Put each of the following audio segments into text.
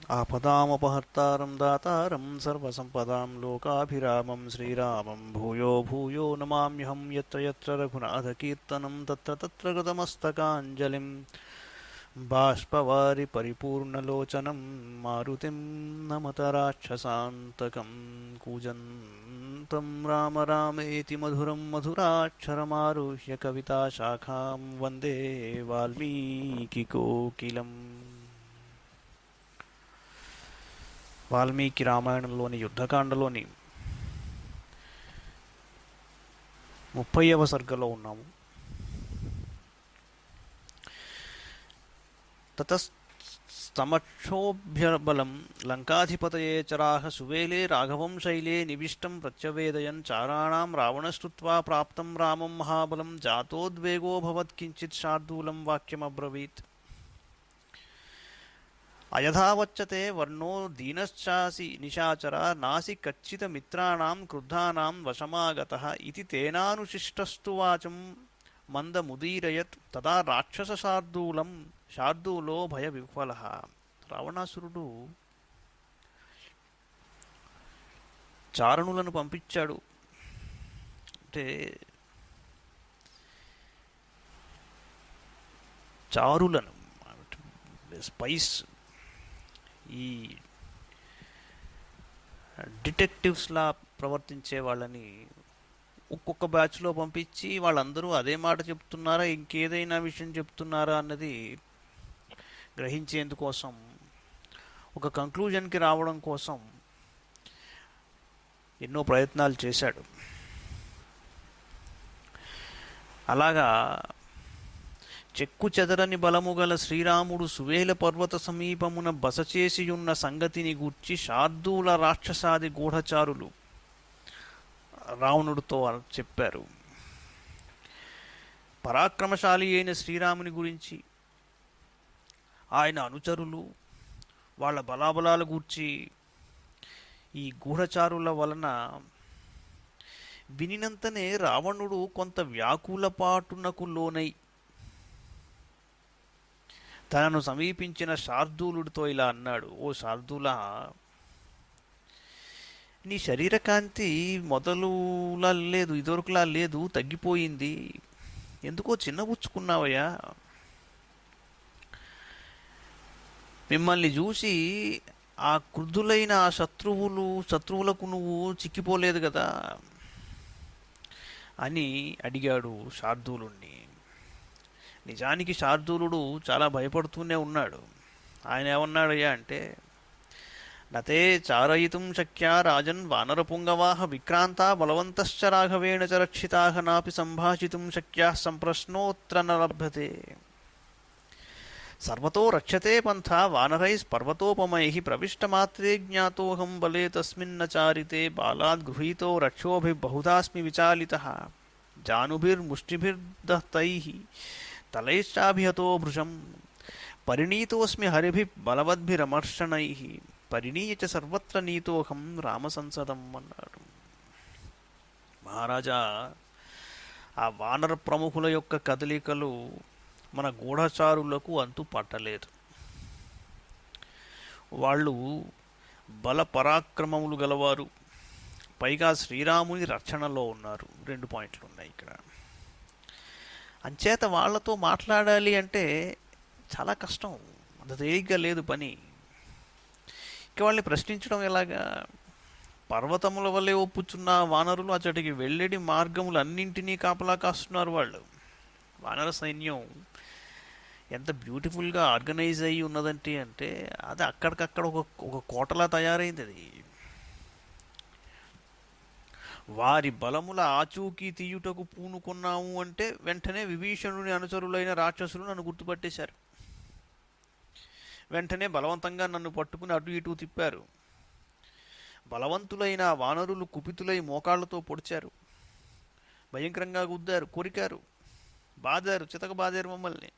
आपदामपहर्तारं दातारं सर्वसम्पदां लोकाभिरामं श्रीरामं भूयो भूयो नमाम्यहं यत्र यत्र रघुनाथकीर्तनं तत्र तत्र कृतमस्तकाञ्जलिं बाष्पवारि परिपूर्णलोचनं मारुतिं नमत राक्षसान्तकं कूजन्तं राम रामेति मधुरं मधुराक्षरमारुह्य कविताशाखां वन्दे वाल्मीकिकोकिलम् వాల్మీకి రామాయణంలోని యుద్ధకాండలోని 30వ సర్గలో ఉన్నాము. తతస్తమక్షోభ్యబలం లంకాధిపతయే చరాహ సువేలే రాఘవం శైలే నివిష్టం ప్రత్యవేదయన్ చారాణాం రావణశ్రుత్వా ప్రాప్తం రామం మహాబలం జాతోద్వేగోభవత్ కించిత్ శార్దూలం వాక్యమబ్రవీత్. అయథావచ్చతే వర్ణో దీనశ్చాసి నిశాచర నాసి కచ్చితమిత్రాణం క్రుద్ధానాం వశమాగతః ఇతి తేనానుశిష్టస్తు వాచం మందముదీరయత్ తదా రాక్షస శార్దూలం శార్దూలో భయ విహ్వలః. రావణాసురుడు చారణులను పంపించాడు. అంటే చారులను, స్పైస్, ఈ డిటెక్టివ్స్లా ప్రవర్తించే వాళ్ళని ఒక్కొక్క బ్యాచ్లో పంపించి వాళ్ళందరూ అదే మాట చెప్తున్నారా ఇంకేదైనా విషయం చెప్తున్నారా అన్నది గ్రహించేందుకోసం, ఒక కంక్లూజన్కి రావడం కోసం ఎన్నో ప్రయత్నాలు చేశాడు. అలాగా చెక్కు చెదరని బలము గల శ్రీరాముడు సువేల పర్వత సమీపమున బస చేసియున్న సంగతిని గూర్చి శార్దూల రాక్షసాది గూఢచారులు రావణుడితో చెప్పారు. పరాక్రమశాలి అయిన శ్రీరాముని గురించి, ఆయన అనుచరులు, వాళ్ళ బలాబలాల గూర్చి ఈ గూఢచారుల వలన వినినంతనే రావణుడు కొంత వ్యాకులపాటునకు లోనై తనను సమీపించిన శార్దూలుడితో ఇలా అన్నాడు: ఓ శార్దూల, నీ శరీరకాంతి మొదలులా లేదు, ఇదివరకులా లేదు, తగ్గిపోయింది. ఎందుకో చిన్నబుచ్చుకున్నావయ్యా. మిమ్మల్ని చూసి ఆ క్రుద్ధులైన ఆ శత్రువులకు నువ్వు చిక్కిపోలేదు కదా అని అడిగాడు శార్దూలుణ్ణి. నిజానికి శార్దూలుడు చాలా భయపడుతూనే ఉన్నాడు. ఆయన ఏమన్నాడయ్యా అంటే: నతే చారయితుం శక్యా రాజన్ వానరపుంగవాహ విక్రాంతా బలవంతశ్చ రాఘవేణ చ రక్షితాః నాపి సంభాషితుం శక్యాః సంప్రశ్నోత్ర న లభ్యతే. సర్వతో రక్షతే పంథా వానరైః ప్రవిష్టమాత్రే జ్ఞాతోహం బలే తస్మిన్న చారితే బాలాద్ గృహీతో రక్షోభిర్బహుధాస్మి విచాలితః జానుభిర్ముష్టిభిర్దత్తైః తలైశ్చాభిహతో భృశం పరిణీతోస్మి హరిభిః బలవద్భిరమర్షణైః పరిణీయ చ సర్వత్ర నీతోహం రామసంసదం అన్నాడు. మహారాజా, ఆ వానర ప్రముఖుల యొక్క కదలికలు మన గూఢచారులకు అంతు పట్టలేదు. వాళ్ళు బల పరాక్రమములు గలవారు, పైగా శ్రీరాముని రక్షణలో ఉన్నారు. 2 పాయింట్లు ఉన్నాయి ఇక్కడ. అంచేత వాళ్లతో మాట్లాడాలి అంటే చాలా కష్టం, అంత తేలిగ్గా లేదు పని. ఇక వాళ్ళని ప్రశ్నించడం ఎలాగా? పర్వతముల వల్లే ఒప్పుచున్న వానరులు అచ్చటికి వెళ్ళేటి మార్గములన్నింటినీ కాపలా కాస్తున్నారు వాళ్ళు. వానర సైన్యం ఎంత బ్యూటిఫుల్గా ఆర్గనైజ్ అయ్యి ఉన్నదంటే అంటే అది అక్కడికక్కడ ఒక కోటలా తయారైంది. అది వారి బలముల ఆచూకీ తీయుటకు పూనుకున్నాము అంటే వెంటనే విభీషణుని అనుచరులైన రాక్షసులు నన్ను గుర్తుపట్టేశారు. వెంటనే బలవంతంగా నన్ను పట్టుకుని అటు ఇటు తిప్పారు. బలవంతులైన వానరులు కుపితులై మోకాళ్లతో పొడిచారు, భయంకరంగా గుద్దారు, కొరికారు, బాదారు, చితకబాదారు మమ్మల్ని.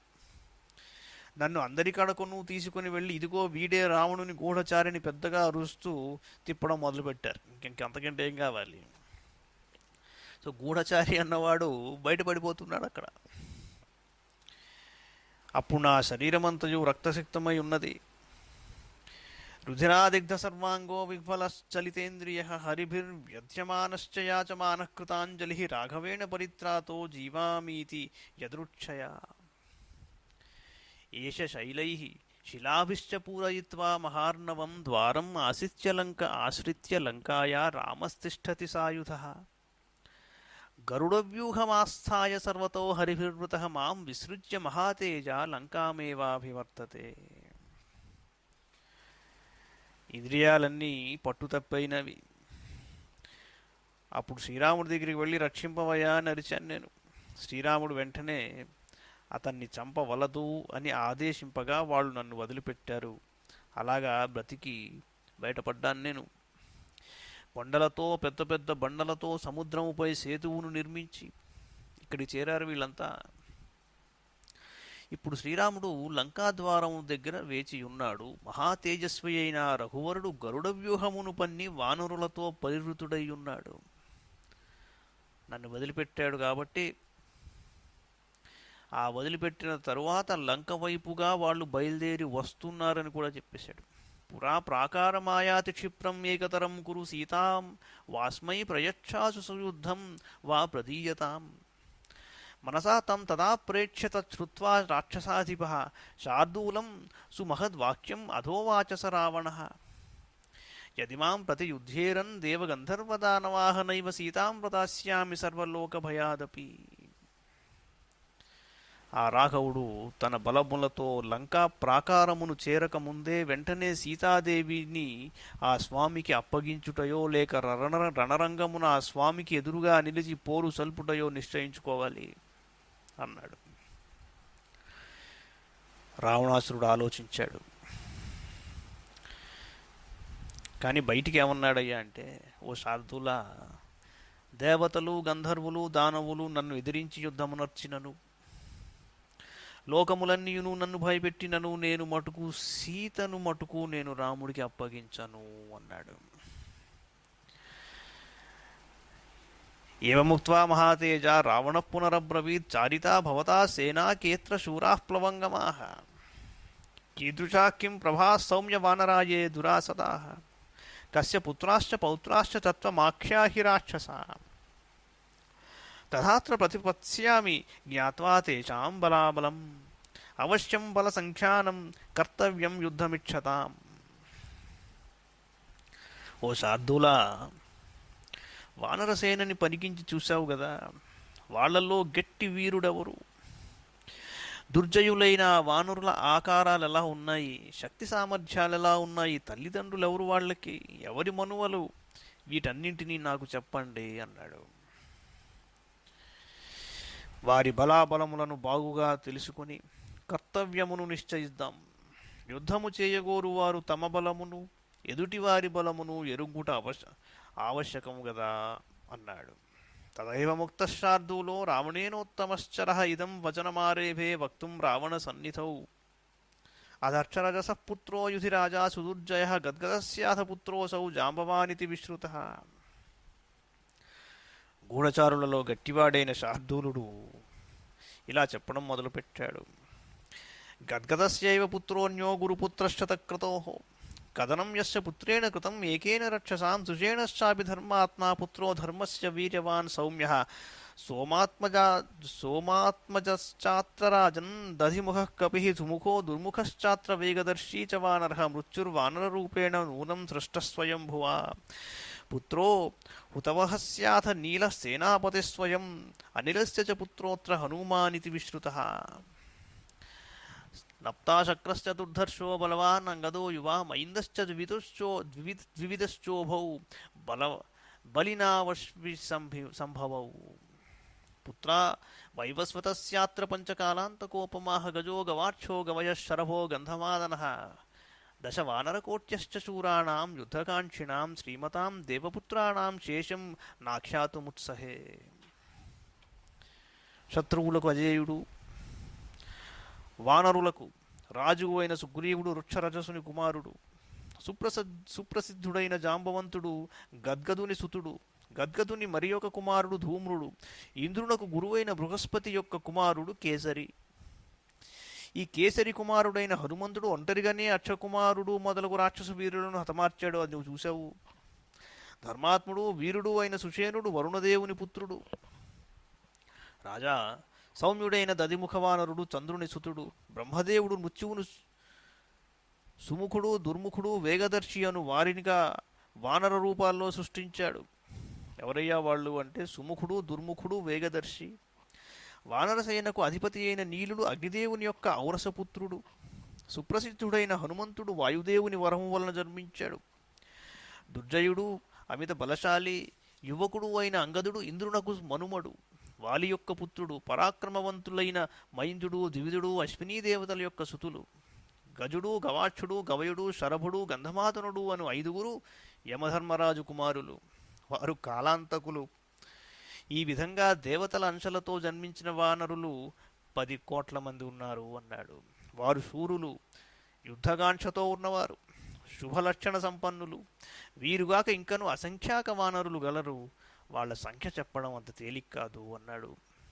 నన్ను అందరి కడకును తీసుకుని వెళ్ళి ఇదిగో వీడే రావణుని గూఢచారిని పెద్దగా అరుస్తూ తిప్పడం మొదలుపెట్టారు. ఇంకంతకంటే ఏం కావాలి? సో గూఢచారి అన్నవాడు బయటపడిపోతున్నాడు అక్కడ. అప్పుడు నా శరీరమంతయు రక్తసిక్తమై ఉన్నది. రుధిరాదిగ్ధ సర్వాంగో విహ్వలశ్చలితేంద్రియ హరిభిర్వ్యధ్యమానశ్చ యాచమానః కృతాంజలి రాఘవేణ పరిత్రాతో జీవామీతి యదృచ్ఛయా ఏష శైలైః శిలాభిశ్చ పూరయిత్వా మహార్ణవం ద్వారం ఆశ్రిత్య లంకాయా రామస్తిష్ఠతి సాయుధః గరుడవ్యూహమాస్థాయ సర్వతో హరిభిర్వృతః మాం విసృజ్య మహాతేజ లంకామేవాభివర్తతే. ఇంద్రియాలన్నీ పట్టుతప్పైనవి. అప్పుడు శ్రీరాముడి దగ్గరికి వెళ్ళి రక్షింపవయ్యా అని అరిచాను నేను. శ్రీరాముడు వెంటనే అతన్ని చంపవలదు అని ఆదేశింపగా వాళ్ళు నన్ను వదిలిపెట్టారు. అలాగా బ్రతికి బయటపడ్డాను నేను. కొండలతో పెద్ద పెద్ద బండలతో సముద్రముపై సేతువును నిర్మించి ఇక్కడికి చేరారు వీళ్ళంతా. ఇప్పుడు శ్రీరాముడు లంకాద్వారం దగ్గర వేచి ఉన్నాడు. మహాతేజస్వి అయిన రఘువరుడు గరుడ వ్యూహమును పన్ని వానరులతో పరివృతుడై ఉన్నాడు. నన్ను వదిలిపెట్టాడు కాబట్టి ఆ వదిలిపెట్టిన తరువాత లంక వైపుగా వాళ్ళు బయలుదేరి వస్తున్నారని కూడా చెప్పేశాడు. పురా ప్రాకారమాయాతి క్షిప్రం ఏకతరం కురు సీతాం వాస్మై ప్రయచ్ఛాసు సుయుద్ధం వా ప్రదీయతాం. మనసా తం తదా ప్రేక్ష్య తచ్ఛ్రుత్వా రాక్షసాధిపః శార్దూలం సుమహద్వాక్యం అధోవాచ స రావణః. యది మాం ప్రతియుధ్యేరన్ దేవగంధర్వదానవాహ నైవ సీతాం ప్రదాస్యామి సర్వలోకభయాదపి. ఆ రాఘవుడు తన బలములతో లంకా ప్రాకారమును చేరకముందే వెంటనే సీతాదేవిని ఆ స్వామికి అప్పగించుటయో లేక రణరంగమున ఆ స్వామికి ఎదురుగా నిలిచి పోరు సల్పుటయో నిశ్చయించుకోవాలి అన్నాడు. రావణాసురుడు ఆలోచించాడు. కానీ బయటికి ఏమన్నాడయ్యా అంటే, ఓ శార్దూల, దేవతలు గంధర్వులు దానవులు నన్ను ఎదిరించి యుద్ధమునర్చినను, లోకములన్నీయును నన్ను భయపెట్టినను, నేను మటుకు సీతను మటుకు నేను రాముడికి అప్పగించను అన్నాడు. ఏవముక్త్వా మహాతేజ రావణ పునరబ్రవీత్ చారితా భవతా సేనా కేత్ర శూరాః ప్లవంగమాః కీదృశా కిం ప్రభా సౌమ్య వానరాయే దురాసదాః కస్య పుత్రాశ్చ పౌత్రాశ్చ తత్వమాఖ్యాహి రాక్షసా తథాత్ర ప్రతిపత్స్యామి జ్ఞాత్వా తేషాం బలాబలం అవశ్యం బలసంఖ్యానం కర్తవ్యం యుద్ధమిచ్చతాం. ఓ శార్దూలా, వానరసేనని పనికించి చూశావు కదా, వాళ్లలో గట్టి వీరుడెవరు? దుర్జయులైన వానరుల ఆకారాలు ఎలా ఉన్నాయి, శక్తి సామర్థ్యాలు ఎలా ఉన్నాయి, తల్లిదండ్రులు ఎవరు వాళ్ళకి, ఎవరి మనువలు, వీటన్నింటినీ నాకు చెప్పండి అన్నాడు. వారి బలాబలములను బాగుగా తెలుసుకొని కర్తవ్యమును నిశ్చయిద్దాం. యుద్ధము చేయగోరు వారు తమ బలమును ఎదుటివారి బలమును ఎరుగుట ఆవశ్యకము కదా అన్నాడు. తదైవ ముక్త శార్దూలో రావణేనోత్తమశ్చర ఇదం వచనమారేభే వక్తుం రావణ సన్నిధౌ అదక్షరజస పుత్రో యుధిరాజా సుదుర్జయ గద్గదస్యాథ పుత్రోసౌ జాంబవానితి విశ్రుతః. గూఢచారులలో గట్టివాడైన శార్దూలుడు ఇలా చెప్పడం మొదలుపెట్టాడు. గద్గదస్యైవ పుత్రోన్యో గురుపుత్రశ్చ తక్రతోః కథనం యస్య పుత్రేణ కృతం ఏకేన రక్షసాం సుషేణశ్చాపి ధర్మాత్మా పుత్రో ధర్మస్య వీర్యవాన్ సౌమ్యః సోమాత్మజశ్చాత్ర రాజన్ దధిముఖః కపిః సుముఖో దుర్ముఖశ్చాత్ర వేగదర్శీ చ వానరః మృత్యుర్వానరరూపేణ నూనం సృష్టः స్వయంభువా పుత్రో హుతవః స్యాథ నీలः సేనాపతిస్వయం అనిలస్య చ పుత్రోత్ర హనుమానితి విశ్రుతః. నప్తాశక్రశ్చతుర్ధర్షో బలవాన్ అంగదో యువా మైందశ్చ ద్వివిధశ్చోభౌ బలినావశ్వి సంభవౌ పుత్రా వైవస్వతస్యాత్ర పంచకాలాంతకోపమాః గజో గవాక్షో గవయః శరభో గంధమాదనః దశ వానరకోట్యశ్చ శూరాణాం యుద్ధకాంక్షిణాం శ్రీమతాం దేవపుత్రాణాం శేషం నాఖ్యాతుముత్సహే. శత్రువులకు అజేయుడు, వానరులకు రాజువు అయిన సుగ్రీవుడు వృక్షరజసుని కుమారుడు, సుప్రసిద్ధుడైన జాంబవంతుడు గద్గదుని సుతుడు, గద్గదుని మరి ఒక కుమారుడు ధూమ్రుడు, ఇంద్రునకు గురువైన బృహస్పతి యొక్క కుమారుడు కేసరి. ఈ కేసరి కుమారుడైన హనుమంతుడు ఒంటరిగానే అక్షకుమారుడు మొదలగు రాక్షస వీరులను హతమార్చాడు. అది నువ్వు చూసావు. ధర్మాత్ముడు వీరుడు అయిన సుషేనుడు వరుణదేవుని పుత్రుడు. రాజా, సౌమ్యుడైన దదిముఖవానరుడు చంద్రుని సుతుడు. బ్రహ్మదేవుడు మృత్యువును సుముఖుడు, దుర్ముఖుడు, వేగదర్శి అను వారినిగా వానర రూపాల్లో సృష్టించాడు. ఎవరయ్యా వాళ్ళు అంటే సుముఖుడు, దుర్ముఖుడు, వేగదర్శి. వానరసేనకు అధిపతి అయిన నీలుడు అగ్నిదేవుని యొక్క ఔరసపుత్రుడు. సుప్రసిద్ధుడైన హనుమంతుడు వాయుదేవుని వరము వలన జన్మించాడు. దుర్జయుడు, అమిత బలశాలి, యువకుడు అయిన అంగదుడు ఇంద్రునకు మనుమడు. వాలి యొక్క పుత్రుడు. పరాక్రమవంతులైన మైందుడు, ద్వివిధుడు అశ్వినీ దేవతల యొక్క సుతులు. గజుడు, గవాక్షుడు, గవయుడు, శరభుడు, గంధమాతనుడు అను 5 యమధర్మరాజు కుమారులు. వారు కాలాంతకులు. ఈ విధంగా దేవతల అంశలతో జన్మించిన వానరులు 10 కోట్ల మంది ఉన్నారు అన్నాడు. వారు శూరులు, యుద్ధగాంక్షతో ఉన్నవారు, శుభలక్షణ సంపన్నులు. వీరుగాక ఇంకను అసంఖ్యాక వానరులు గలరు. వాళ్ళ సంఖ్య చెప్పడం అంత తేలిక కాదు అన్నాడు.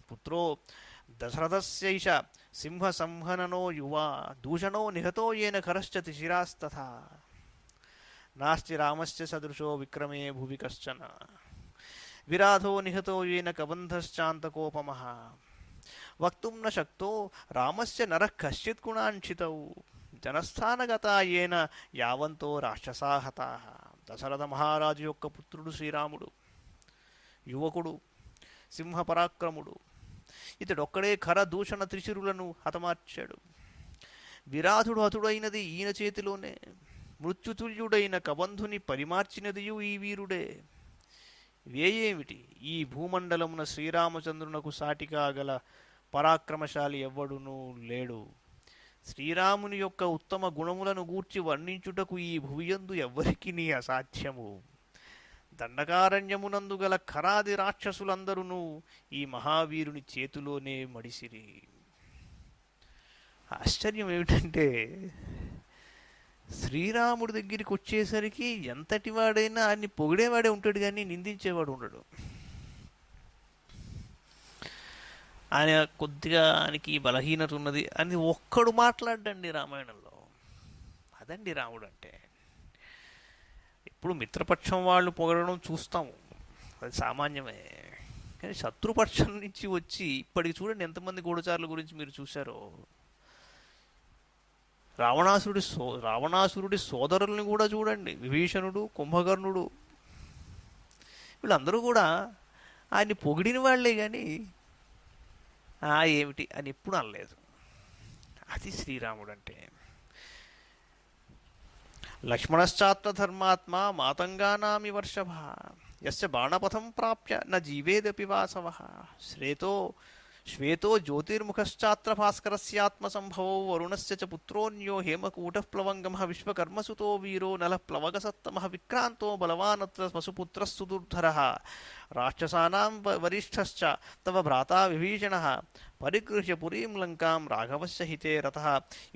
పుత్రో దశరథస్యైష సింహ సంహననో యువా దూషణో నిహతో ఏన ఖరశ్చతి శిరాస్తథా నాస్తి రామస్య సదృశో విక్రమే భువి కశ్చన విరాధో నిహతో ఏన కబంధశ్చాంతకోపమః వక్తుం న శక్తో రామస్య నరః కశ్చిత్ గుణాన్షితౌ జనస్థానగతా ఏన యావంతో రాక్షసా హతాః. దశరథ మహారాజు యొక్క పుత్రుడు శ్రీరాముడు. యువకుడు, సింహపరాక్రముడు. ఇతడొక్కడే ఖర దూషణ త్రిశిరులను హతమార్చాడు. విరాధుడు హతుడైనది ఈయన చేతిలోనే. మృత్యుతుల్యుడైన కబంధుని పరిమార్చినదియు ఈ వీరుడే. వేయేమిటి, ఈ భూమండలమున శ్రీరామచంద్రునకు సాటిగా గల పరాక్రమశాలి ఎవ్వడునూ లేడు. శ్రీరాముని యొక్క ఉత్తమ గుణములను గూర్చి వర్ణించుటకు ఈ భువియందు ఎవ్వరికి నీ అసాధ్యము. దండకారణ్యమునందు గల ఖరాది రాక్షసులందరూ ఈ మహావీరుని చేతిలోనే మడిసిరి. ఆశ్చర్యం ఏమిటంటే శ్రీరాముడి దగ్గరికి వచ్చేసరికి ఎంతటి వాడైనా ఆయన్ని పొగిడేవాడే ఉంటాడు కానీ నిందించేవాడు ఉండడు. ఆయన కొద్దిగా ఆయనకి బలహీనత ఉన్నది అని ఒక్కడు మాట్లాడండి రామాయణంలో. అదండి రాముడు అంటే. ఇప్పుడు మిత్రపక్షం వాళ్ళు పొగడడం చూస్తాము, అది సామాన్యమే. కానీ శత్రుపక్షం నుంచి వచ్చి ఇప్పటికి చూడండి ఎంతమంది గూఢచారుల గురించి మీరు చూశారో. రావణాసురుడి సోదరుల్ని కూడా చూడండి. విభీషణుడు, కుంభకర్ణుడు, వీళ్ళందరూ కూడా ఆయన్ని పొగిడిన వాళ్లే కానీ ఏమిటి అని ఎప్పుడు అనలేదు. అది శ్రీరాముడు అంటే. లక్ష్మణశ్చాత్ర ధర్మాత్మా మాతంగానామి వర్షభ యస్య బాణపథం ప్రాప్య న జీవేదపి వాసవః శ్వేతో జ్యోతిర్ముఖశ్చాత్ర భాస్కరస్యాత్మసంభవో వరుణస్య చ పుత్రోన్యో హేమకూటః ప్లవంగమః విశ్వకర్మసుతో వీరో నలః ప్లవగసత్తమః విక్రాంతో బలవానత్ర వసుపుత్రः సుదుర్ధరः రాక్షసానాం వరిష్ఠశ్చ తవ భ్రాతా విభీషణः పరిగృహ్య పురీం లంకాం రాఘవస్య హితే రతః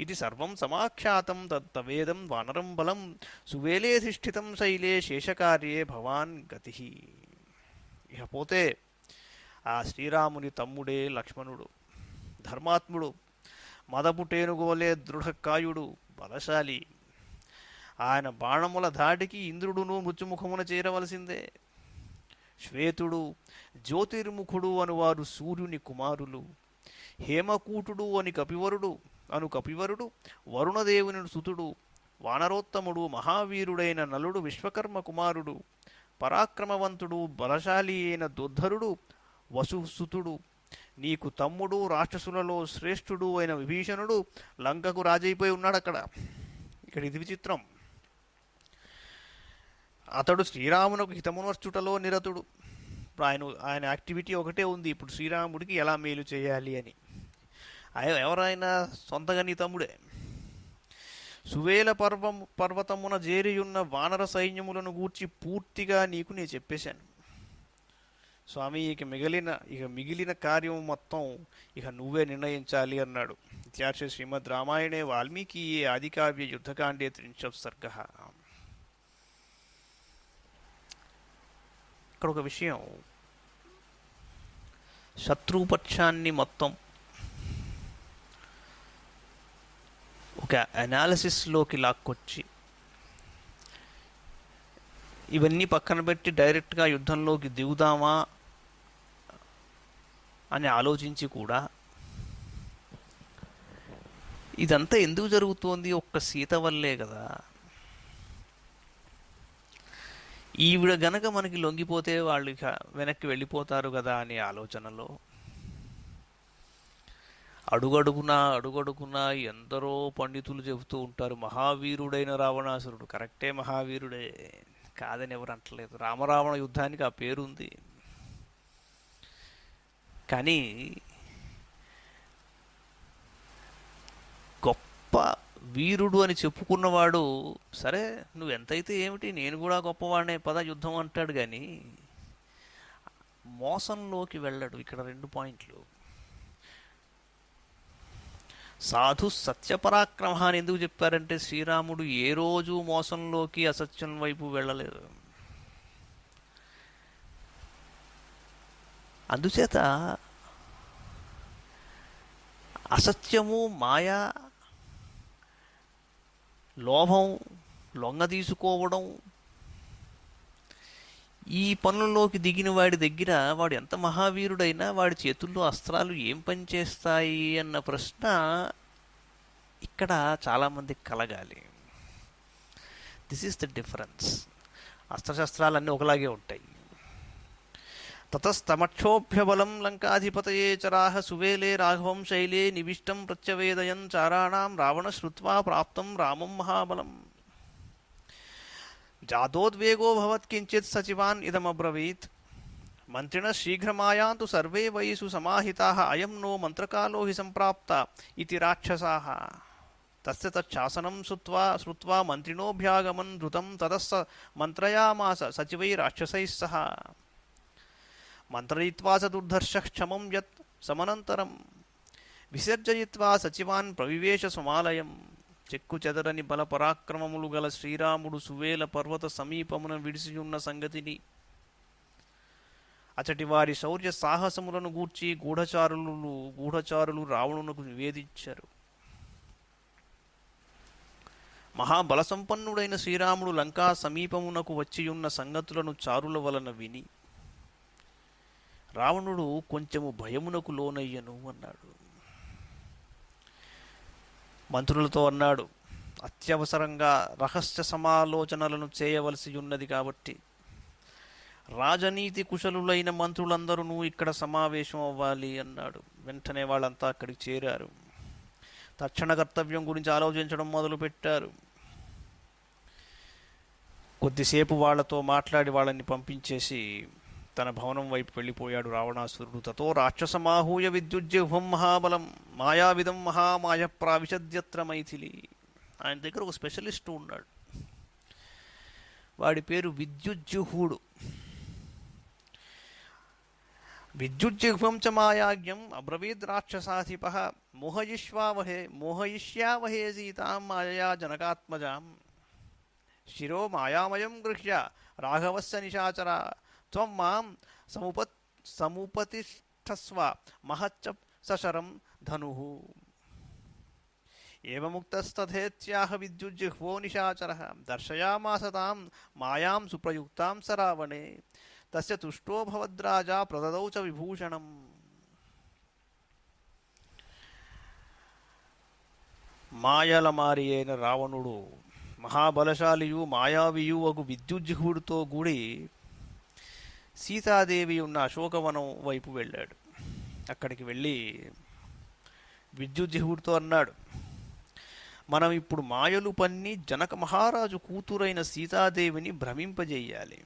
ఇది సర్వం సమాఖ్యాతం తవేదం వానరం బలం సువేలేధిష్ఠితం శైలే శేషకార్యే భవాన్ గతిః. ఇకపోతే ఆ శ్రీరాముని తమ్ముడే లక్ష్మణుడు. ధర్మాత్ముడు, మదపుటేనుగోలే దృఢకాయుడు, బలశాలి. ఆయన బాణముల ధాటికి ఇంద్రుడును మృత్యుముఖమున చేరవలసిందే. శ్వేతుడు, జ్యోతిర్ముఖుడు అనువారు సూర్యుని కుమారులు. హేమకూటుడు అను కపివరుడు వరుణదేవుని సుతుడు. వానరోత్తముడు, మహావీరుడైన నలుడు విశ్వకర్మ కుమారుడు. పరాక్రమవంతుడు, బలశాలి అయిన దుర్ధరుడు వసుసుతుడు. నీకు తమ్ముడు, రాక్షసులలో శ్రేష్ఠుడు అయిన విభీషణుడు లంకకు రాజైపోయి ఉన్నాడు అక్కడ. ఇక్కడ ఇది విచిత్రం. అతడు శ్రీరామునకు హితమునర్చుటలో నిరతుడు. ఇప్పుడు ఆయన యాక్టివిటీ ఒకటే ఉంది, ఇప్పుడు శ్రీరాముడికి ఎలా మేలు చేయాలి అని. ఎవరైనా సొంతగా నీ తమ్ముడే. సువేల పర్వతమున చేరియున్న వానర సైన్యములను గూర్చి పూర్తిగా నీకు నేను చెప్పేశాను స్వామి. మిగిలిన కార్యం మొత్తం నువ్వే నిర్ణయించాలి అన్నాడు. ఇత్యార్షే శ్రీమద్ రామాయణే వాల్మీకి ఆదికావ్య యుద్ధకాండే 30 సర్గః. ఇక్కడ ఒక విషయం, శత్రుపక్షాన్ని మొత్తం ఒక అనాలిసిస్లోకి లాక్కొచ్చి ఇవన్నీ పక్కన పెట్టి డైరెక్ట్గా యుద్ధంలోకి దిగుదామా అని ఆలోచించి కూడా ఇదంతా ఎందుకు జరుగుతోంది? ఒక్క సీత వల్లే కదా. ఈవిడ గనక మనకి లొంగిపోతే వాళ్ళు ఇక వెనక్కి వెళ్ళిపోతారు కదా అనే ఆలోచనలో అడుగడుగునా ఎందరో పండితులు చెబుతూ ఉంటారు మహావీరుడైన రావణాసురుడు. కరెక్టే, మహావీరుడే, కాదని ఎవరు అంటలేదు. రామరావణ యుద్ధానికి ఆ పేరుంది. కానీ గొప్ప వీరుడు అని చెప్పుకున్నవాడు, సరే నువ్వు ఎంతైతే ఏమిటి, నేను కూడా గొప్పవాడినే పద యుద్ధం అంటాడు. కానీ మోసంలోకి వెళ్ళడు. ఇక్కడ 2 పాయింట్లు. సాధు సత్యపరాక్రమ అని ఎందుకు చెప్పారంటే శ్రీరాముడు ఏ రోజు మోసంలోకి అసత్యం వైపు వెళ్ళలేదు. అందుచేత అసత్యము, మాయ, లోభం, లొంగ తీసుకోవడం, ఈ పనుల్లోకి దిగిన వాడి దగ్గర వాడు ఎంత మహావీరుడైనా వాడి చేతుల్లో అస్త్రాలు ఏం పనిచేస్తాయి అన్న ప్రశ్న ఇక్కడ చాలామందికి కలగాలి. This is the difference. అస్త్రశస్త్రాలన్నీ ఒకలాగే ఉంటాయి. తతస్తమక్షోభ్యబలం లంకాధిపతయే చరాహ సువేలే రాఘవం శైలే నివిష్టం ప్రత్యవేదయన్ చారాణాం రావణ శ్రుత్వా ప్రాప్తం రామం మహాబలం జాతోద్వేగో భవత్ కించిత్ సచివాన్ ఇదమబ్రవీత్ మంత్రిణ శీఘ్రమాయాంతు సర్వే వయసు సమాహితాః అయం నో మంత్రకాలో హి సంప్రాప్త ఇతి రాక్షసాః తస్య తచ్చాసనం శ్రుత్వా మంత్రిణోభ్యాగమన్ ధృతం తతస్స మంత్రయామాస సచివై రాక్షసైః సహ మంత్రయిత్వా స దుర్ధర్షః క్షమం యత్ సమనంతరం విసర్జయిత్వా సచివాన్ ప్రవివేశ స్వమాలయం చెక్కు చెదరని బల పరాక్రమములు గల శ్రీరాముడు సువేల పర్వత సమీపమున విడిసియున్న సంగతిని అచటి వారి శౌర్య సాహసములను గూర్చి గూఢచారులు రావణునకు నివేదించారు. మహాబలసంపన్నుడైన శ్రీరాముడు లంకా సమీపమునకు వచ్చియున్న సంగతులను చారుల వలన విని రావణుడు కొంచెము భయమునకు లోనయ్యను అన్నాడు. మంత్రులతో అన్నాడు, అత్యవసరంగా రహస్య సమాలోచనలను చేయవలసి ఉన్నది కాబట్టి రాజనీతి కుశలులైన మంత్రులందరూ ఇక్కడ సమావేశం అవ్వాలి అన్నాడు. వెంటనే వాళ్ళంతా అక్కడికి చేరారు. తక్షణ కర్తవ్యం గురించి ఆలోచించడం మొదలుపెట్టారు. కొద్దిసేపు వాళ్లతో మాట్లాడి వాళ్ళని పంపించేసి తన భవనం వైపు వెళ్ళిపోయాడు రావణాసురుడు. తతో రాక్షసమాహూయ విద్యుజ్జిహ్వం మహాబలం మాయావిదం మహామాయ ప్రావిశద్యత్ర మైథిలి. ఆయన దగ్గర ఒక స్పెషలిస్ట్ ఉన్నాడు. వాడి పేరు విద్యుజ్జిహ్వుడు. విద్యుజ్జిహ్వం చ మాయాజ్ఞం అబ్రవీద్ రాక్షసాధిప మోహయిష్యావహే సీతాం మాయయా జనకాత్మజాం శిరో మాయామయం గృహ్య రాఘవస్య నిశాచర త్వం మాం సముపతిష్ఠస్వ మహచ్చ సశరం ధనుః. ఏవముక్తస్తథేత్యాహ విద్యుజ్జిహ్వో నిశాచరః దర్శయామాస తాం మాయాం సుప్రయుక్తాం స రావణే తస్య తుష్టో భవద్రాజా ప్రదదౌ చ విభూషణం. మాయలమారి అయిన రావణుడు మహాబలశాలియు మాయావియు అగు విద్యుజ్జిహ్వుడితో కూడి సీతాదేవి ఉన్న అశోకవనం వైపు వెళ్ళాడు. అక్కడికి వెళ్ళి విద్యుజ్జిహ్వుడితో అన్నాడు, మనం ఇప్పుడు మాయలు పన్ని జనక మహారాజు కూతురైన సీతాదేవిని భ్రమింపజేయాలి.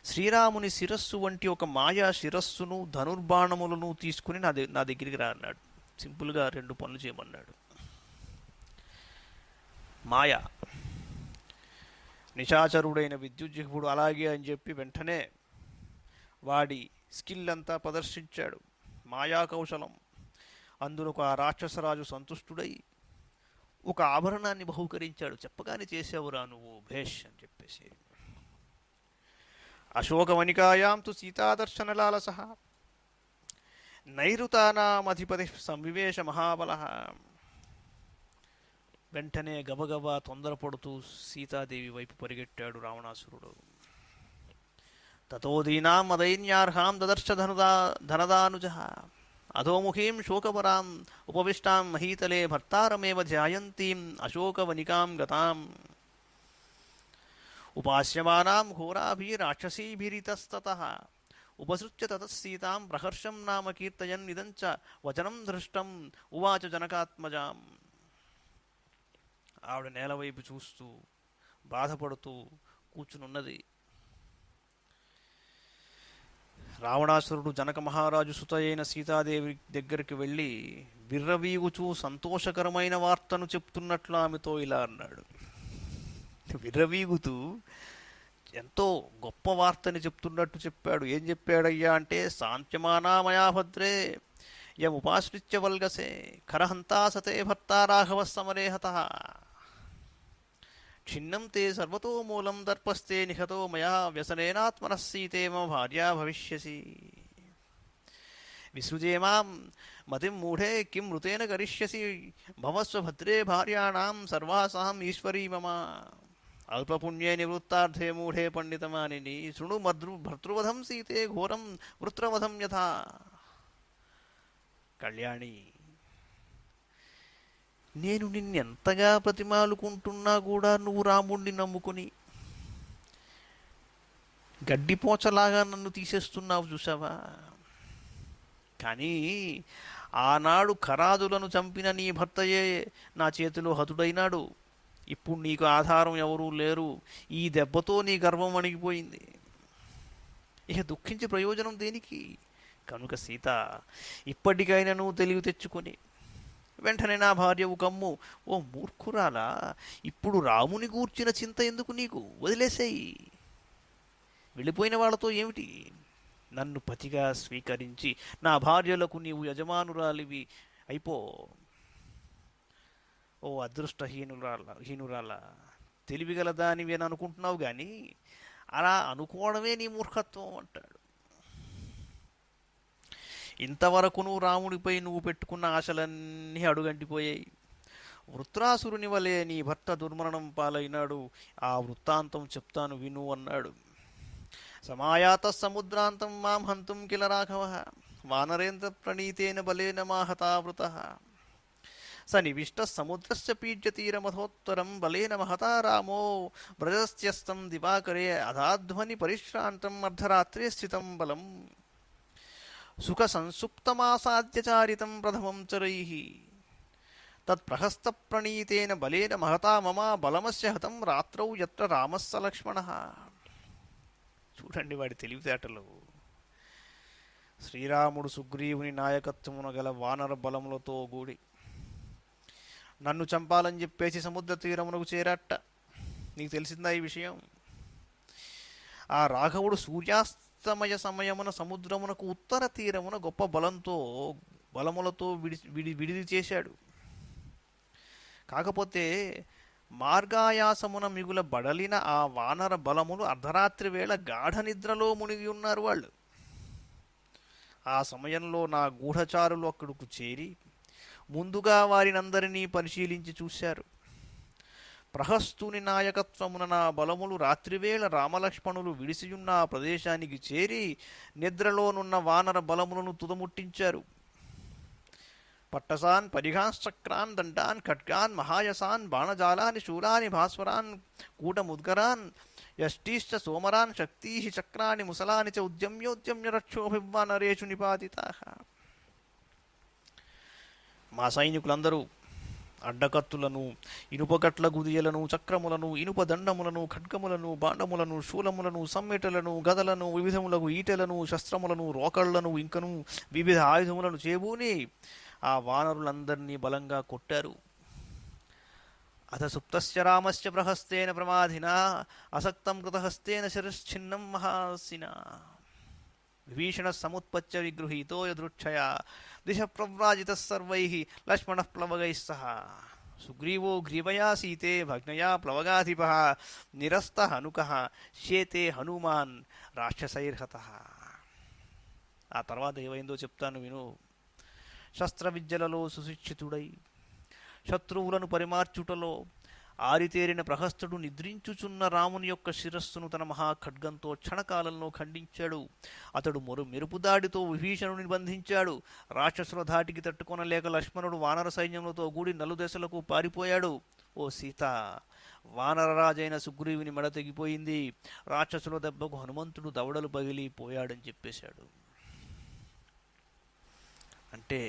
శ్రీరాముని శిరస్సు వంటి ఒక మాయా శిరస్సును ధనుర్బాణములను తీసుకుని నా దగ్గరికి రా అన్నాడు. సింపుల్గా 2 పనులు చేయమన్నాడు. మాయ, నిశాచరుడైన విద్యుజ్జిహ్వుడు అలాగే అని చెప్పి వెంటనే వాడి స్కిల్ అంతా ప్రదర్శించాడు, మాయా కౌశలం. అందులో ఆ రాక్షసరాజు సంతుష్టుడై ఒక ఆభరణాన్ని బహూకరించాడు. చెప్పగానే చేసావురా నువ్వు, భేష్ అని చెప్పేసి. అశోకవనికాయాం తు సీతాదర్శనలాలస నైరుతానామధిపతి సంవివేశ మహాబల. వెంటనే గబగబా తొందరపడుతూ సీతాదేవి వైపు పరిగెట్టాడు రావణాసురుడు. తతో దీనాం అదైన్యార్హాం దదర్శ ధనదానుజ అధోముఖీం శోకపరాం ఉపవిష్టాం మహీతలే భర్తారమేవ ధ్యాయంతీం అశోకవనికాం గతాం ఉపాస్యమానాం ఘోరాభిరాక్షసీభిరితస్తతః ఉపసృత్య తతః సీతాం ప్రహర్షం నామ కీర్తయన్ ఇదంచ వచనం దృష్టం ఉవాచ జనకాత్మజాం. ఆవిడ నేలవైపు చూస్తూ బాధపడుతూ కూర్చునున్నది. రావణాసురుడు జనక మహారాజు సుత అయిన సీతాదేవి దగ్గరికి వెళ్ళి విర్రవీగుచూ సంతోషకరమైన వార్తను చెప్తున్నట్లు ఆమెతో ఇలా అన్నాడు. విర్రవీగుతూ ఎంతో గొప్ప వార్తని చెప్తున్నట్టు చెప్పాడు. ఏం చెప్పాడయ్యా అంటే, శాంత్యమానామయా భద్రే యముపాశ్రిత్య వల్గసే ఖరహంతా సతే భర్తా రాఘవ సమరే హతః ఛిన్నం తే సర్వతో మూలం దర్పస్తే నిహతో మయా వ్యసనేనాత్మనః సీతే మమ భార్యా భవిష్యసి విసృజే మాం మతిం మూఢే కిం మృతేన కరిష్యసి భవస్వ భద్రే భార్యాణాం సర్వాసాం ఈశ్వరీ మమ అల్పపుణ్యే నివృత్తార్థే మూఢే పండితమానిని శృణు భర్తృవధం సీతే ఘోరం వృత్రవధం యథా. కళ్యాణి, నేను నిన్నెంతగా ప్రతిమాలుకుంటున్నా కూడా నువ్వు రాముణ్ణి నమ్ముకుని గడ్డిపోచలాగా నన్ను తీసేస్తున్నావు చూసావా. కానీ ఆనాడు ఖరాదులను చంపిన నీ భర్తయే నా చేతిలో హతుడైనాడు. ఇప్పుడు నీకు ఆధారం ఎవరూ లేరు. ఈ దెబ్బతో నీ గర్వం అణిగిపోయింది. ఇక దుఃఖించే ప్రయోజనం దేనికి? కనుక సీత, ఇప్పటికైనా నువ్వు తెలివి తెచ్చుకొని వెంటనే నా భార్యవు కమ్ము. ఓ మూర్ఖురాలా, ఇప్పుడు రాముని గూర్చిన చింత ఎందుకు నీకు? వదిలేసేయి. వెళ్ళిపోయిన వాళ్ళతో ఏమిటి? నన్ను పతిగా స్వీకరించి నా భార్యలకు నీవు యజమానురాలివి అయిపో. ఓ హీనురాల, తెలివిగల దానివి అని అనుకుంటున్నావు కానీ అలా అనుకోవడమే నీ మూర్ఖత్వం అంటాడు. ఇంతవరకు నువ్వు రాముడిపై నువ్వు పెట్టుకున్న ఆశలన్నీ అడుగంటిపోయాయి. వృత్రాసురుని వలె నీ భర్త దుర్మరణం పాలైనాడు. ఆ వృత్తాంతం చెప్తాను విను అన్నాడు. సమాయాత సముద్రాంతం మాం హంతుం కిల రాఘవ వానరేంద్ర ప్రణీతేన బలేన మాహతావృత స నివిష్ట సముద్రస్య పీడ్యతీరమథోత్తరం బలేన మహతా రామో వ్రజస్త్యస్తం దివాకరే అధాధ్వని పరిశ్రాంతం అర్ధరాత్రే స్థితం బలం సుఖ సంసుప్తమాసాద్యచారితం ప్రథమం చరైః తత్ప్రహస్త ప్రణీతేన బలేన మహతా మమ బలమస్య హతం రాత్రౌ యత్ర రామస్స లక్ష్మణః. చూడండి వాడి తెలివితేటలు. శ్రీరాముడు సుగ్రీవుని నాయకత్వమున గల వానర బలములతో కూడి నన్ను చంపాలని చెప్పేసి సముద్ర తీరమునకు చేరట్ట. నీకు తెలిసిందా ఈ విషయం? ఆ రాఘవుడు సూర్యాస్తమయ సమయమున సముద్రమునకు ఉత్తర తీరమున గొప్ప బలములతో విడిది చేశాడు. కాకపోతే మార్గాయాసమున మిగుల బడలిన ఆ వానర బలములు అర్ధరాత్రి వేళ గాఢ నిద్రలో మునిగి ఉన్నారు వాళ్ళు. ఆ సమయంలో నా గూఢచారులు అక్కడకు చేరి ముందుగా వారినందరినీ పరిశీలించి చూశారు. ప్రహస్తుని నాయకత్వమున నా బలములు రాత్రివేళ రామలక్ష్మణులు విడిసియున్న ఆ ప్రదేశానికి చేరి నిద్రలోనున్న వానర బలములను తుదముట్టించారు. పట్టసాన్ పరిఘాశ్చక్రాన్ దండాన్ ఖడ్గాన్ మహాయసాన్ బాణజాలాని శూలాని భాస్వరాన్ కూటముద్గరాన్ యష్టీశ్చ సోమరాన్ శక్తీ చక్రాని ముసలాని చ ఉద్యమ్యోద్యమ్య రక్షోభివానరేషు నిపాతితాః. మా సైనికులందరూ అడ్డకత్తులను, ఇనుపకట్ల గుదియలను, చక్రములను, ఇనుప దండములను, ఖడ్గములను, బాండములను, శూలములను, సమ్మెటలను, గదలను, వివిధములకు ఈటెలను, శస్త్రములను, రోకళ్లను, ఇంకను వివిధ ఆయుధములను చేబూని ఆ వానరులందరినీ బలంగా కొట్టారు. అథ సుప్తస్య రామస్య ప్రహస్తేన ప్రమాధినా అసక్తం కృతహస్తేన శిరశ్చిన్నం మహాసినా విభీషణ సముత్పత్య విగృహీతో యదృక్షయా దిశ ప్రవ్రాజిత సర్వైః లక్ష్మణ ప్లవగైః సహ సుగ్రీవో గ్రీవయా సీతే భగ్నయా ప్లవగాధిపః నిరస్త హనుకః శేతే హనుమాన్ రాక్షసైర్హతః. ఆ తర్వాత ఏమైందో చెప్తాను విను. శస్త్ర విద్యలలో సుశిక్షితుడై శత్రువులను పరిమార్చుటలో ఆరితేరిన ప్రహస్తుడు నిద్రించుచున్న రాముని యొక్క శిరస్సును తన మహాఖడ్గంతో క్షణకాలంలో ఖండించాడు. అతడు మెరుపుదాడితో విభీషణుని బంధించాడు. రాక్షసుల ధాటికి తట్టుకొనలేక లక్ష్మణుడు వానర సైన్యములతో కూడి నలుదశలకు పారిపోయాడు. ఓ సీత, వానరరాజైన సుగ్రీవుని మెడ తెగిపోయింది. రాక్షసుల దెబ్బకు హనుమంతుడు దవడలు పగిలిపోయాడని చెప్పేశాడు. అంటే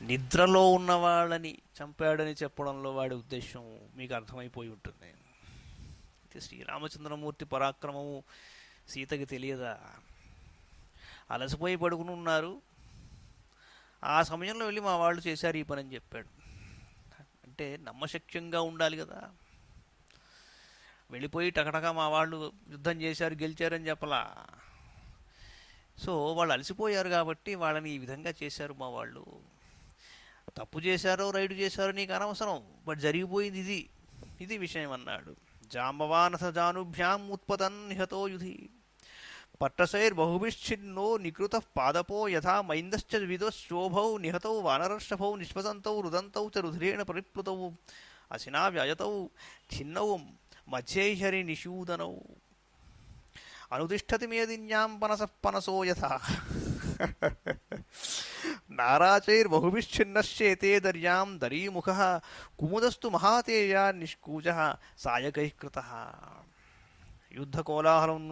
నిద్రలో ఉన్న వాళ్ళని చంపాడని చెప్పడంలో వాడి ఉద్దేశం మీకు అర్థమైపోయి ఉంటుంది. అయితే శ్రీరామచంద్రమూర్తి పరాక్రమము సీతకి తెలియదా? అలసిపోయి పడుకుని ఉన్నారు, ఆ సమయంలో వెళ్ళి మా వాళ్ళు చేశారు ఈ పని అని చెప్పాడు. అంటే నమ్మశక్యంగా ఉండాలి కదా. వెళ్ళిపోయి టకటక మా వాళ్ళు యుద్ధం చేశారు గెలిచారని చెప్పలా. సో వాళ్ళు అలసిపోయారు కాబట్టి వాళ్ళని ఈ విధంగా చేశారు మా వాళ్ళు. తప్పు చేశారో రైడు చేశారో నీకు అనవసరం, బట్ జరిగిపోయింది ఇది, ఇది విషయం అన్నాడు. జాంబవానస జానుభ్యాం ఉత్పతన్ నిహతో యుధి పట్టశైర్బహుభిశ్చిన్నో నికృత పాదపో యథా మైందశ్చ విదశోభౌ నిహతౌ వానరర్షభౌ నిష్పతంతౌ రుదంతౌ చ రుధిరేణ పరిప్లుతౌ అసినా వ్యాయతౌ ఛిన్నౌ మధ్యైహరి నిషూదనౌ అనుతిష్టతి మేదిన్యాం పనసః పనసో యథా నారాచైర్బహుభిశ్చిన్నశ్చేతే దర్యాం దరీముఖః కుముదస్తు మహాతేజా నిష్కూజః సాయకైః కృతః. యుద్ధ కోలాహలం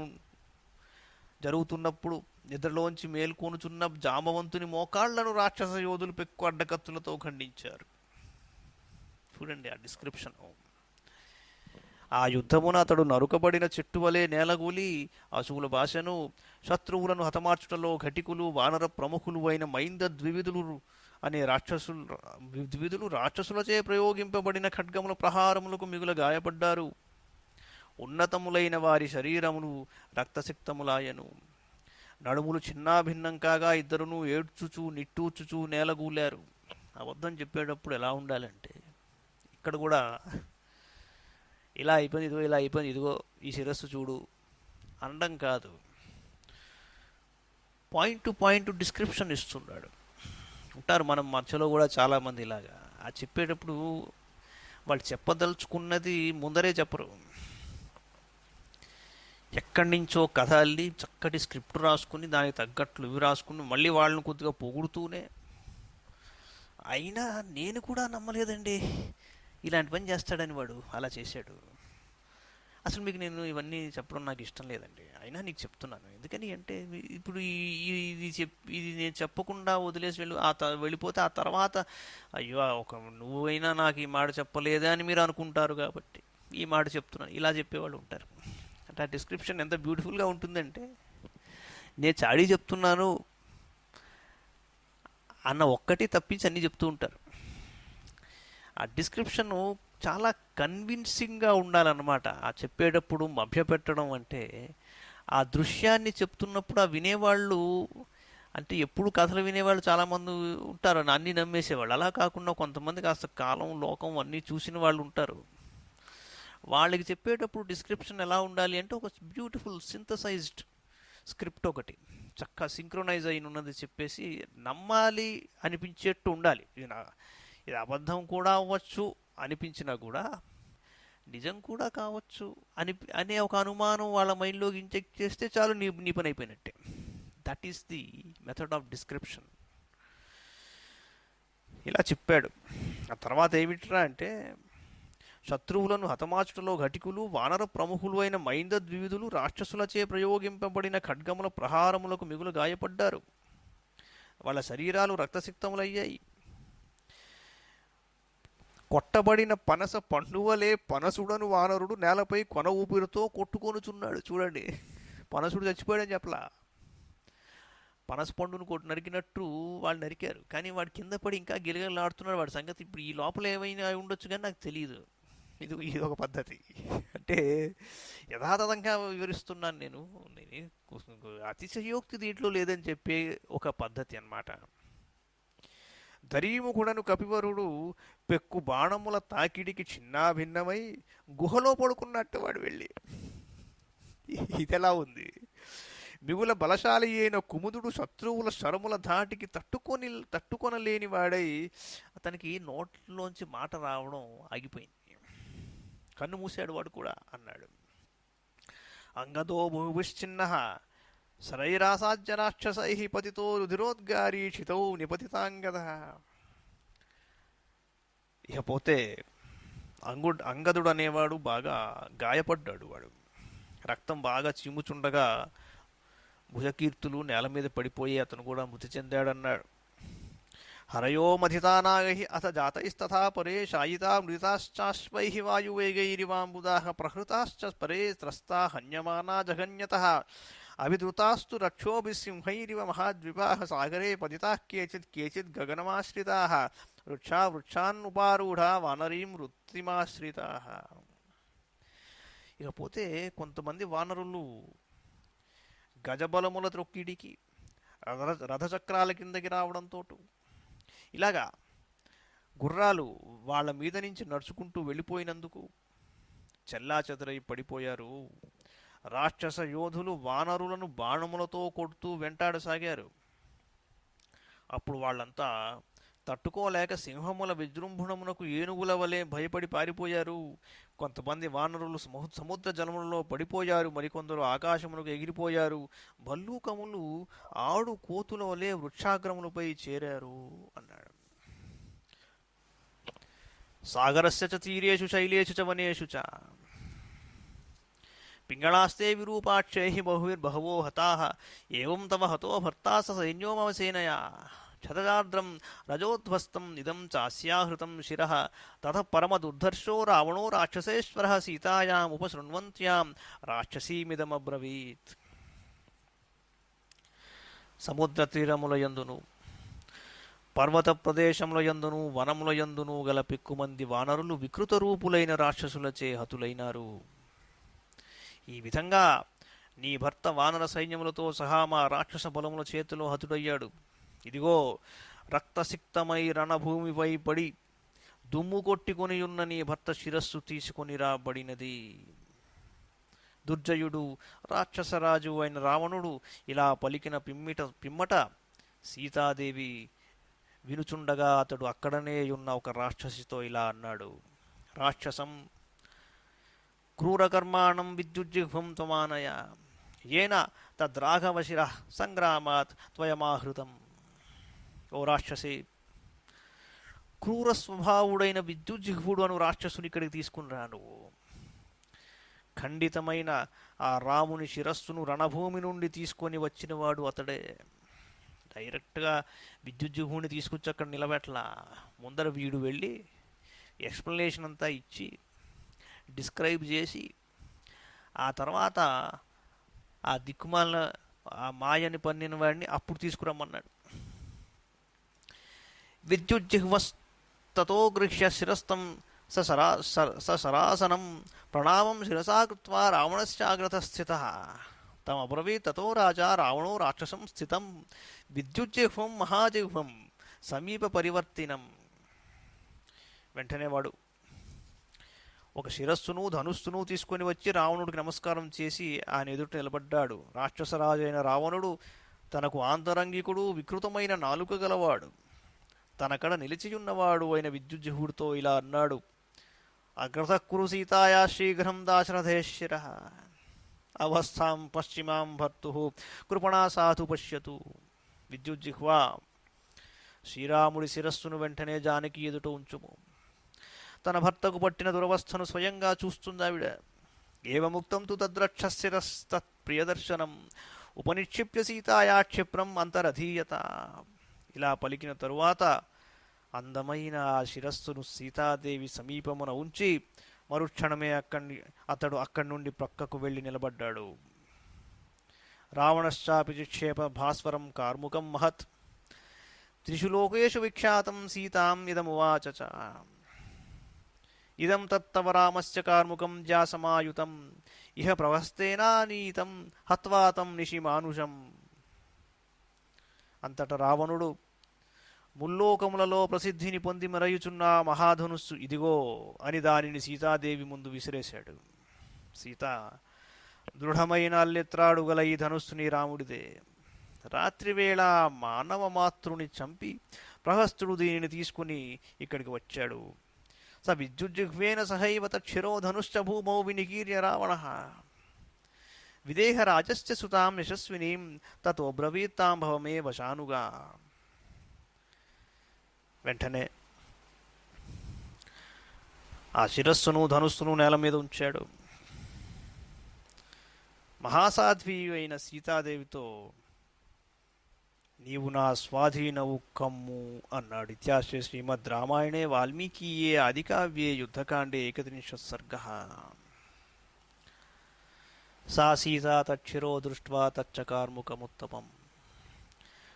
జరుగుతున్నప్పుడు నిద్రలోంచి మేల్కొనుచున్న జాంబవంతుని మోకాళ్లను రాక్షస యోధులు పెక్కు అడ్డకత్తులతో ఖండించారు. చూడండి ఆ డిస్క్రిప్షన్. ఆ యుద్ధమున అతడు నరుకబడిన చెట్టు వలె నేలగూలి అశువుల భాషను శత్రువులను హతమార్చుటలో ఘటికులు వానర ప్రముఖులు అయిన మైంద ద్వివిధులు అనే ద్వివిధులు రాక్షసులచే ప్రయోగింపబడిన ఖడ్గముల ప్రహారములకు మిగుల గాయపడ్డారు. ఉన్నతములైన వారి శరీరములు రక్తసిక్తములాయను. నడుములు చిన్నాభిన్నం కాగా ఇద్దరును ఏడ్చుచూ నిట్టూచుచూ నేలగూలారు. అబద్ధం చెప్పేటప్పుడు ఎలా ఉండాలంటే, ఇక్కడ కూడా ఇలా అయిపోయింది ఇదిగో, ఇలా అయిపోయింది ఇదిగో, ఈ శిరస్సు చూడు అనడం కాదు, పాయింట్ టు పాయింట్ డిస్క్రిప్షన్ ఇస్తున్నాడు. ఉంటారు మనం మధ్యలో కూడా చాలామంది ఇలాగా. ఆ చెప్పేటప్పుడు వాళ్ళు చెప్పదలుచుకున్నది ముందరే చెప్పరు. ఎక్కడి నుంచో కథ అల్లి చక్కటి స్క్రిప్ట్ రాసుకుని దానికి తగ్గట్లు ఇవి రాసుకుని మళ్ళీ వాళ్ళని కొద్దిగా పొగుడుతూనే, అయినా నేను కూడా నమ్మలేదండి ఇలాంటి పని చేస్తాడని, వాడు అలా చేశాడు. అసలు మీకు నేను ఇవన్నీ చెప్పడం నాకు ఇష్టం లేదండి, అయినా నీకు చెప్తున్నాను. ఎందుకని అంటే ఇప్పుడు ఇది నేను చెప్పకుండా వదిలేసి వెళ్ళిపోతే ఆ తర్వాత అయ్యో నువ్వైనా నాకు ఈ మాట చెప్పలేదా అని మీరు అనుకుంటారు కాబట్టి ఈ మాట చెప్తున్నాను, ఇలా చెప్పేవాళ్ళు ఉంటారు. అంటే ఆ డిస్క్రిప్షన్ ఎంత బ్యూటిఫుల్గా ఉంటుందంటే, నేను చాడీ చెప్తున్నాను అన్న ఒక్కటి తప్పించి అన్నీ చెప్తూ ఉంటారు. ఆ డిస్క్రిప్షను చాలా కన్విన్సింగ్గా ఉండాలన్నమాట. ఆ చెప్పేటప్పుడు మభ్యపెట్టడం అంటే, ఆ దృశ్యాన్ని చెప్తున్నప్పుడు ఆ వినేవాళ్ళు, అంటే ఎప్పుడు కథలు వినేవాళ్ళు చాలామంది ఉంటారు అన్నీ నమ్మేసేవాళ్ళు. అలా కాకుండా కొంతమంది కాస్త కాలం లోకం అన్నీ చూసిన వాళ్ళు ఉంటారు. వాళ్ళకి చెప్పేటప్పుడు డిస్క్రిప్షన్ ఎలా ఉండాలి అంటే, ఒక బ్యూటిఫుల్ సింథసైజ్డ్ స్క్రిప్ట్ ఒకటి చక్కగా సింక్రొనైజ్ అయిన ఉన్నది చెప్పేసి నమ్మాలి అనిపించేట్టు ఉండాలి. ఇది అబద్ధం కూడా అవ్వచ్చు అనిపించినా కూడా నిజం కూడా కావచ్చు అనే ఒక అనుమానం వాళ్ళ మైండ్లోకి ఇంజెక్ట్ చేస్తే చాలు, నీ పని అయిపోయినట్టే. That is the method of description. ఇలా చెప్పాడు. ఆ తర్వాత ఏమిట్రా అంటే, శత్రువులను హతమార్చుటలో ఘటికులు వానర ప్రముఖులు అయిన మైంద ద్వివిధులు రాక్షసులచే ప్రయోగింపబడిన ఖడ్గముల ప్రహారములకు మిగులు గాయపడ్డారు. వాళ్ళ శరీరాలు రక్తసిక్తములయ్యాయి. కొట్టబడిన పనస పండువలే పనసుడను వానరుడు నేలపై కొన ఊపిరితో కొట్టుకొనుచున్నాడు. చూడండి, పనసుడు చచ్చిపోయాడని చెప్పలా, పనస పండును నరికినట్టు వాళ్ళు నరికారు, కానీ వాడు కింద పడి ఇంకా గిలగలాడుతున్నాడు. వాడి సంగతి ఇప్పుడు ఈ లోపల ఏమైనా ఉండొచ్చు కానీ నాకు తెలియదు. ఇది ఒక పద్ధతి. అంటే యథాతథంగా వివరిస్తున్నాను నేను అతిశయోక్తి దీంట్లో లేదని చెప్పే ఒక పద్ధతి అన్నమాట. దరీముఖుడను కపివరుడు పెక్కు బాణముల తాకిడికి చిన్నాభిన్నమై గుహలో పడుకున్నట్టు వాడు వెళ్ళి. ఇదెలా ఉంది? మిగుల బలశాలి అయిన కుముదుడు శత్రువుల శరముల ధాటికి తట్టుకొనలేని వాడై అతనికి నోట్లోంచి మాట రావడం ఆగిపోయింది. కన్ను మూసాడు వాడు కూడా. అన్నాడు, అంగదో భూభిశ్చిన్న శరైరాసాజ్య రాక్షసై పతితో రుధిరోద్గారీక్షితౌ నిపతితాంగద. ఇకపోతే అంగదుడు అనేవాడు బాగా గాయపడ్డాడు. వాడు రక్తం బాగా చిమ్ముచుండగా భుజకీర్తులు నేల మీద పడిపోయి అతను కూడా మృతి చెందాడన్నాడు. హరయో మధితానాగై అథ జాతైస్తథా పరే శాయితా మృతాశ్చాశ్వై వాయువేగైరివాంబుదాః ప్రహృతాశ్చ పరే త్రస్తా హన్యమానా జగన్యతః అభిధృతాస్తు రక్షోభిసింహైరివ మహాద్విపాః సాగరే పతితాః కేచిత్ గగనమాశ్రితాః వృక్షాన్నుపారూఢా వానరీం వృత్తిమాశ్రితాః. ఇకపోతే కొంతమంది వానరులు గజబలముల త్రొక్కిడికి రథచక్రాల కిందకి రావడంతో ఇలాగా గుర్రాలు వాళ్ళ మీద నుంచి నడుచుకుంటూ వెళ్ళిపోయినందుకు చెల్లాచెదరై పడిపోయారు. రాక్షస యోధులు వానరులను బాణములతో కొడుతూ వెంటాడసాగారు. అప్పుడు వాళ్ళంతా తట్టుకోలేక సింహముల విజృంభణమునకు ఏనుగుల వలె భయపడి పారిపోయారు. కొంతమంది వానరులు సముద్ర జలములలో పడిపోయారు. మరికొందరు ఆకాశమునకు ఎగిరిపోయారు. భల్లూకములు ఆడు కోతుల వలె వృక్షాగ్రములపై చేరారు అన్నాడు. సాగరస్య చ తీరేషు శైలేషు చ వనేషు చ పింగళాస్తే విరూపాక్షై బహుర్బహవో హతాః ఏవం తవ హతో భర్తా స సైన్యో మమ సేనయా క్షతగార్ద్రం రజోధ్వస్తం ఇదం చాస్యాహృతం శిరః తతః పరమదుర్ధర్షో రావణో రాక్షసేశ్వరః సీతాయాం ఉపశృణ్వంత్యాం రాక్షసీమిదమబ్రవీత్. సముద్ర తీరముల యందును పర్వత ప్రదేశముల యందును వనముల యందును గల పెక్కుమంది వానరులు వికృత రూపులైన రాక్షసులచే హతులైనారు. ఈ విధంగా నీ భర్త వానర సైన్యములతో సహా మా రాక్షస బలముల చేతిలో హతుడయ్యాడు. ఇదిగో రక్తసిక్తమై రణభూమిపై పడి దుమ్ము కొట్టుకొనియున్న నీ భర్త శిరస్సు తీసుకొని రాబడినది. దుర్జయుడు రాక్షసరాజు అయిన రావణుడు ఇలా పలికిన పిమ్మట సీతాదేవి వినుచుండగా అతడు అక్కడనే ఉన్న ఒక రాక్షసితో ఇలా అన్నాడు. రాక్షసం క్రూరకర్మాణం విద్యుజ్జిహ్వం త్వమానయ ఏన తద్రాఘవశిర సంగ్రామాత్ త్వయమాహృతం. ఓ రాక్షసి, క్రూర స్వభావుడైన విద్యుజ్జిహ్వుడు అను రాక్షసుని ఇక్కడికి తీసుకుని నువ్వు. ఖండితమైన ఆ రాముని శిరస్సును రణభూమి నుండి తీసుకొని వచ్చినవాడు అతడే. డైరెక్ట్గా విద్యుజ్జిహ్వుని తీసుకొచ్చి అక్కడ నిలబెట్టలా. ముందర వీడు వెళ్ళి ఎక్స్ప్లెనేషన్ అంతా ఇచ్చి డిస్క్రైబ్ చేసి ఆ తర్వాత ఆ దిక్కుమాల ఆ మాయని పన్నిన వాడిని అప్పుడు తీసుకురమ్మన్నాడు. విద్యుజ్జిహ్వస్తతో గృహ్య శిరస్తం సరాసనం ప్రణామం శిరసా కృత్వా రావణశ్చాగ్రత స్థితః తమబ్రవీత్ తతో రాజా రావణో రాక్షసం స్థితం విద్యుజ్జిహ్వం మహాజిహ్వం సమీప పరివర్తినం. వెంటనే వాడు ఒక శిరస్సును ధనుస్సును తీసుకొని వచ్చి రావణుడికి నమస్కారం చేసి ఆయన ఎదుట నిలబడ్డాడు. రాక్షసరాజు అయిన రావణుడు తనకు ఆంతరంగికుడు వికృతమైన నాలుక గలవాడు తనకడ నిలిచియున్నవాడు అయిన విద్యుజ్జిహ్వుడితో ఇలా అన్నాడు. అగ్రతకురు సీతాయా శీఘ్రం దాశరథేశ్వర అవస్థాం పశ్చిమాం భర్తు కృపణా సాధు పశ్యతు. విద్యుజ్జిహ్వా, శ్రీరాముడి శిరస్సును వెంటనే జానకి ఎదుట ఉంచుము. తన భర్తకు పట్టిన దురవస్థను స్వయంగా చూస్తుందావిడ. ఏవముక్తం తు తద్రక్షశిరస్తత్ ప్రియదర్శనం ఉపనిక్షిప్య సీతాయా క్షిప్రం అంతరధీయత. ఇలా పలికిన తరువాత అందమైన ఆ శిరస్సును సీతాదేవి సమీపమున ఉంచి మరుక్షణమే అతడు అక్కడి నుండి ప్రక్కకు వెళ్ళి నిలబడ్డాడు. రావణశ్చాపి చిక్షేప భాస్వరం కార్ముకం మహత్ త్రిషు లోకేషు విఖ్యాతం సీతాం ఇదమువాచ. ఇదం తత్తవ రామస్య కార్ముకం జాసమాయుతం ఇహ ప్రవస్తేనానీతం హత్వాతం నిశిమానుషం. అంతట రావణుడు ముల్లోకములలో ప్రసిద్ధిని పొంది మరయుచున్న మహాధనుస్సు ఇదిగో అని దానిని సీతాదేవి ముందు విసిరేశాడు. సీత దృఢమైన అల్లెత్రాడు గల ఈ ధనుస్సుని రాముడిదే. రాత్రివేళ మానవ మాతృని చంపి ప్రహస్తుడు దీనిని తీసుకుని ఇక్కడికి వచ్చాడు. స విద్యుజ్జిహ్వేన సహైవ తక్షిరో ధనుశ్చ భూమౌ వినికీర్య రావణ విదేహ రాజస్య సుతాం యశస్వినీం తతో బ్రవీత్తాం భవమే వశానుగా. వెంటనే ఆ శిరస్సును ధనుస్సును నేల మీద ఉంచాడు. మహాసాధ్వి అయిన సీతాదేవితో నీవు నా స్వాధీనవు కమ్ము అన్నాడు. ఇత్యాశ్రే శ్రీమద్ రామాయణే వాల్మీకీయే ఆదికావ్యే యుద్ధకాండే 31 సర్గ. సా సీతా తచ్చిరో దృష్ట్వా తచ్చకార్ముకముత్తమం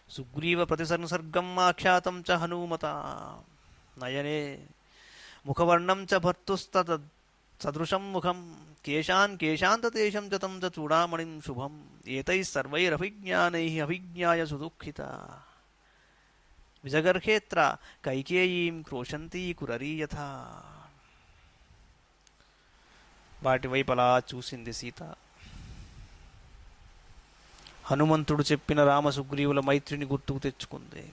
సుగ్రీవ ప్రతిసంసర్గం ఆఖ్యాతం చ హనుమత నయనే ముఖవర్ణం చ భర్తుస్తత సదృశం ముఖం కేశాన్ కేశాంతదేశం చ తం చ చూడామణిం శుభం ఏతైః సర్వైరభిజ్ఞానైః అభిజ్ఞాయ సుదుఃఖిత విజగర్హేత్ర కైకేయీం క్రోశంతీ కురరీ యథా. వాటి వైపలా చూసింది సీత. హనుమంతుడు చెప్పిన రామసుగ్రీవుల మైత్రిని గుర్తుకు తెచ్చుకుంది.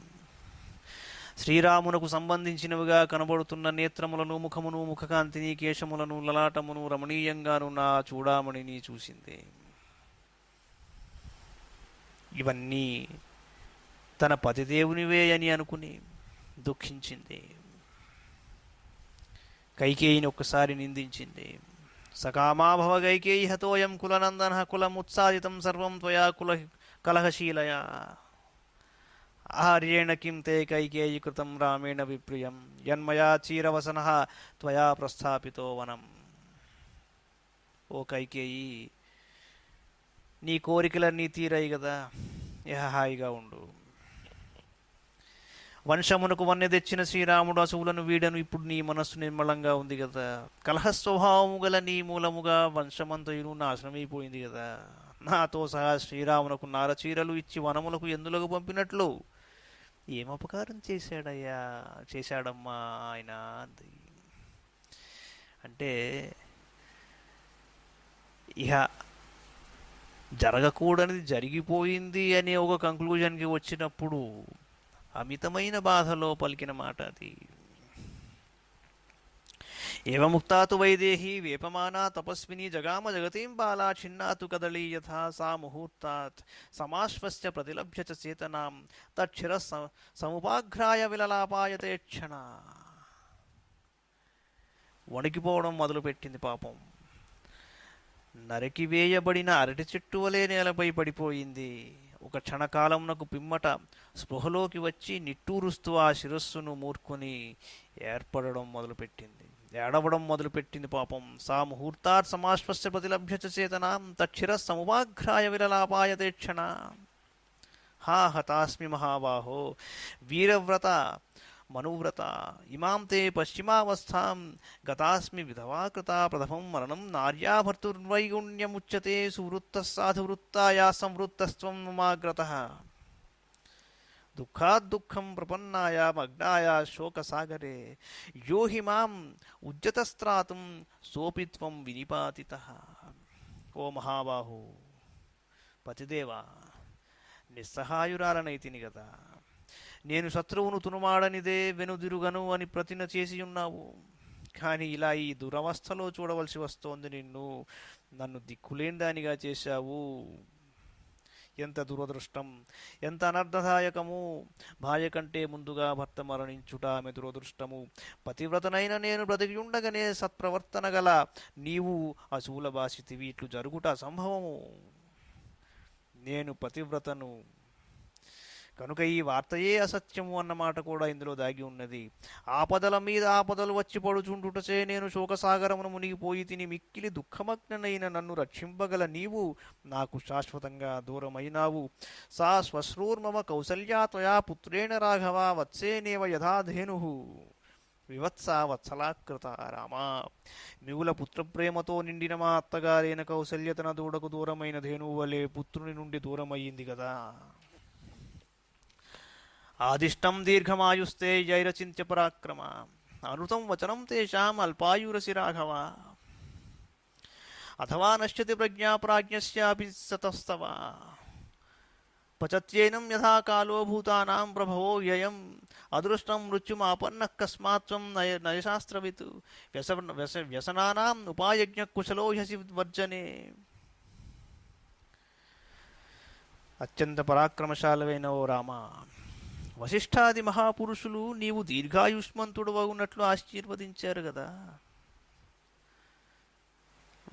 శ్రీరామునకు సంబంధించినవిగా కనబడుతున్న నేత్రములను, ముఖమును, ముఖకాంతిని, కేశములను, లలాటమును, రమణీయంగాను నా చూడామణిని చూసింది. ఇవన్నీ తన పతిదేవునివే అని అనుకుని దుఃఖించింది. కైకేయిని ఒక్కసారి నిందించింది. సకామాభవ కైకేయి హతోయం కులనందన కులముత్సాదితం సర్వం త్వయా కలహశీలయా ఆహార్యేణ కిం తే కైకేయి కృతం రామేణ విప్రియం యన్మయా చీరవసనః త్వయా ప్రస్థాపితో వనం. ఓ కైకేయి, నీ కోరికలన్నీ తీరాయి కదా, ఇహ హాయిగా ఉండు. వంశమునకు వన్నె తెచ్చిన శ్రీరాముడు అసువులను వీడను. ఇప్పుడు నీ మనస్సు నిర్మలంగా ఉంది కదా. కలహస్వభావము గల నీ మూలముగా వంశమంతయును నాశనమైపోయింది కదా. నాతో సహా శ్రీరామునకు నారచీరలు ఇచ్చి వనములకు ఎందులకు పంపినట్లు ఏం అపకారం చేశాడమ్మా ఆయన అంది. అంటే ఇహ జరగకూడనిది జరిగిపోయింది అనే ఒక కంక్లూజన్కి వచ్చినప్పుడు అమితమైన బాధలో పలికిన మాట అది. ఏవముక్తాతు వైదేహి వేపమానా తపస్విని జగామ జగతీం బాలా ఛిన్నాతు కదళీ యథా సా ముహూర్తాత్ సమాశ్వస్య ప్రతిలభ్య చ చేతనాం తచ్చిర సముపాఘ్రాయ విలలాపాయతే క్షణ. వణికిపోవడం మొదలుపెట్టింది పాపం. నరికివేయబడిన అరటి చెట్టు వలె నేలపై పడిపోయింది. ఒక క్షణకాలమునకు పిమ్మట స్పృహలోకి వచ్చి నిట్టూరుస్తూ ఆ శిరస్సును మూర్ఖుని ఏడవడం మొదలుపెట్టింది పాపం. సా ముహూర్తాత్ సమాశ్వస్య ప్రతిలభ్య చ చేతనాం తచ్చిర సముపాఘ్రాయ విలలాపాయతే క్షణ. హా హతాస్మి మహాబాహో వీరవ్రత మనువ్రత ఇమాం తే పశ్చిమావస్థాం గతాస్మి విధవా కృతా ప్రథమం మరణం నార్యా భర్తుర్వైగుణ్యముచ్యతే సువృత్తః సాధువృత్తాయా సంవృత్తస్త్వం మమాగ్రతః దుఃఖాద్దుఃఖం ప్రపన్నాయా మగ్నాయా శోకసాగరే యో హి మాం ఉజ్జతస్త్రాతుం సోపి త్వం వినిపాతితః. ఓ మహాబాహు, పతిదేవా, నిస్సహాయురాలనైతిని కదా. నేను శత్రువును తునుమాడనిదే వెనుదిరుగను అని ప్రతిన చేసి ఉన్నావు. కానీ ఇలా ఈ దురవస్థలో చూడవలసి వస్తోంది నిన్ను. నన్ను దిక్కులేని దానిగా చేశావు. ఎంత దురదృష్టం, ఎంత అనర్థదాయకము. భార్య కంటే ముందుగా భర్త మరణించుట ఆమె దురదృష్టము. పతివ్రతనైన నేను బ్రతికి ఉండగానే సత్ప్రవర్తన గల నీవు అశూల బాసితివి. ఇట్లు జరుగుట అసంభవము. నేను పతివ్రతను కనుక ఈ వార్తయే అసత్యము అన్నమాట కూడా ఇందులో దాగి ఉన్నది. ఆపదల మీద ఆపదలు వచ్చి పడుచుండుటచే నేను శోకసాగరమును మునిగిపోయి తిని మిక్కిలి దుఃఖమగ్ననైన నన్ను రక్షింపగల నీవు నాకు శాశ్వతంగా దూరమైనావు. సా శ్వశ్రూర్మమ కౌసల్యా త్వయా పుత్రేణ రాఘవ వత్సేనేవ యథాధేను వివత్స వత్సలాకృత. రామా, మిగుల పుత్రప్రేమతో నిండిన మా అత్తగారైన కౌసల్య తన దూడకు దూరమైన ధేనువు వలె పుత్రుని నుండి దూరమయ్యింది కదా. ఆదిష్టం దీర్ఘమాయుస్తే జైరచింత్య పరాక్రమ అనృతం వచనం తేషాం అల్పాయురసి రాఘవ. అథవా నశ్యతి ప్రజ్ఞా ప్రాజ్ఞస్యాపి సతస్తవ పచత్యేనం యథా కాలో భూతానాం ప్రభవో వ్యయం అదృష్టం మృత్యుమాపన్న కస్మాత్వం నయశాస్త్రవిత్ వ్యసనానాం ఉపాయజ్ఞ కుశలో హ్యసి వర్జనే. అత్యంత పరాక్రమశాలైన ఓ రామ, వశిష్ఠాది మహాపురుషులు నీవు దీర్ఘాయుష్మంతుడు అగునట్లు ఆశీర్వదించారు కదా.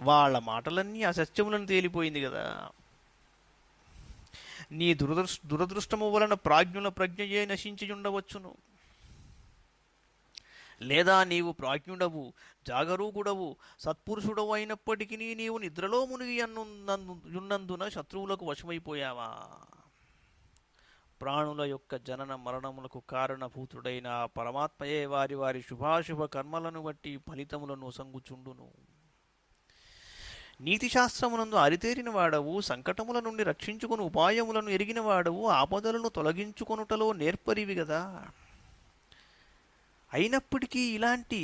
వాళ్ళ మాటలన్నీ అసత్యములను తేలిపోయింది కదా. నీ దురదృష్టము వలన ప్రాజ్ఞుల ప్రజ్ఞయే నశించి ఉండవచ్చును. లేదా నీవు ప్రాజ్ఞుడవు, జాగరూకుడవు, సత్పురుషుడవు అయినప్పటికీ నీవు నిద్రలో మునిగి ఉన్నందున శత్రువులకు వశమైపోయావా? ప్రాణుల యొక్క జనన మరణములకు కారణభూతుడైన పరమాత్మయే వారి వారి శుభాశుభ కర్మలను బట్టి ఫలితములను సంగుచుండును. నీతిశాస్త్రమునందు అరితేరిన వాడవు, సంకటముల నుండి రక్షించుకుని ఉపాయములను ఎరిగిన వాడవు, ఆపదలను తొలగించుకొనుటలో నేర్పరివి గదా. అయినప్పటికీ ఇలాంటి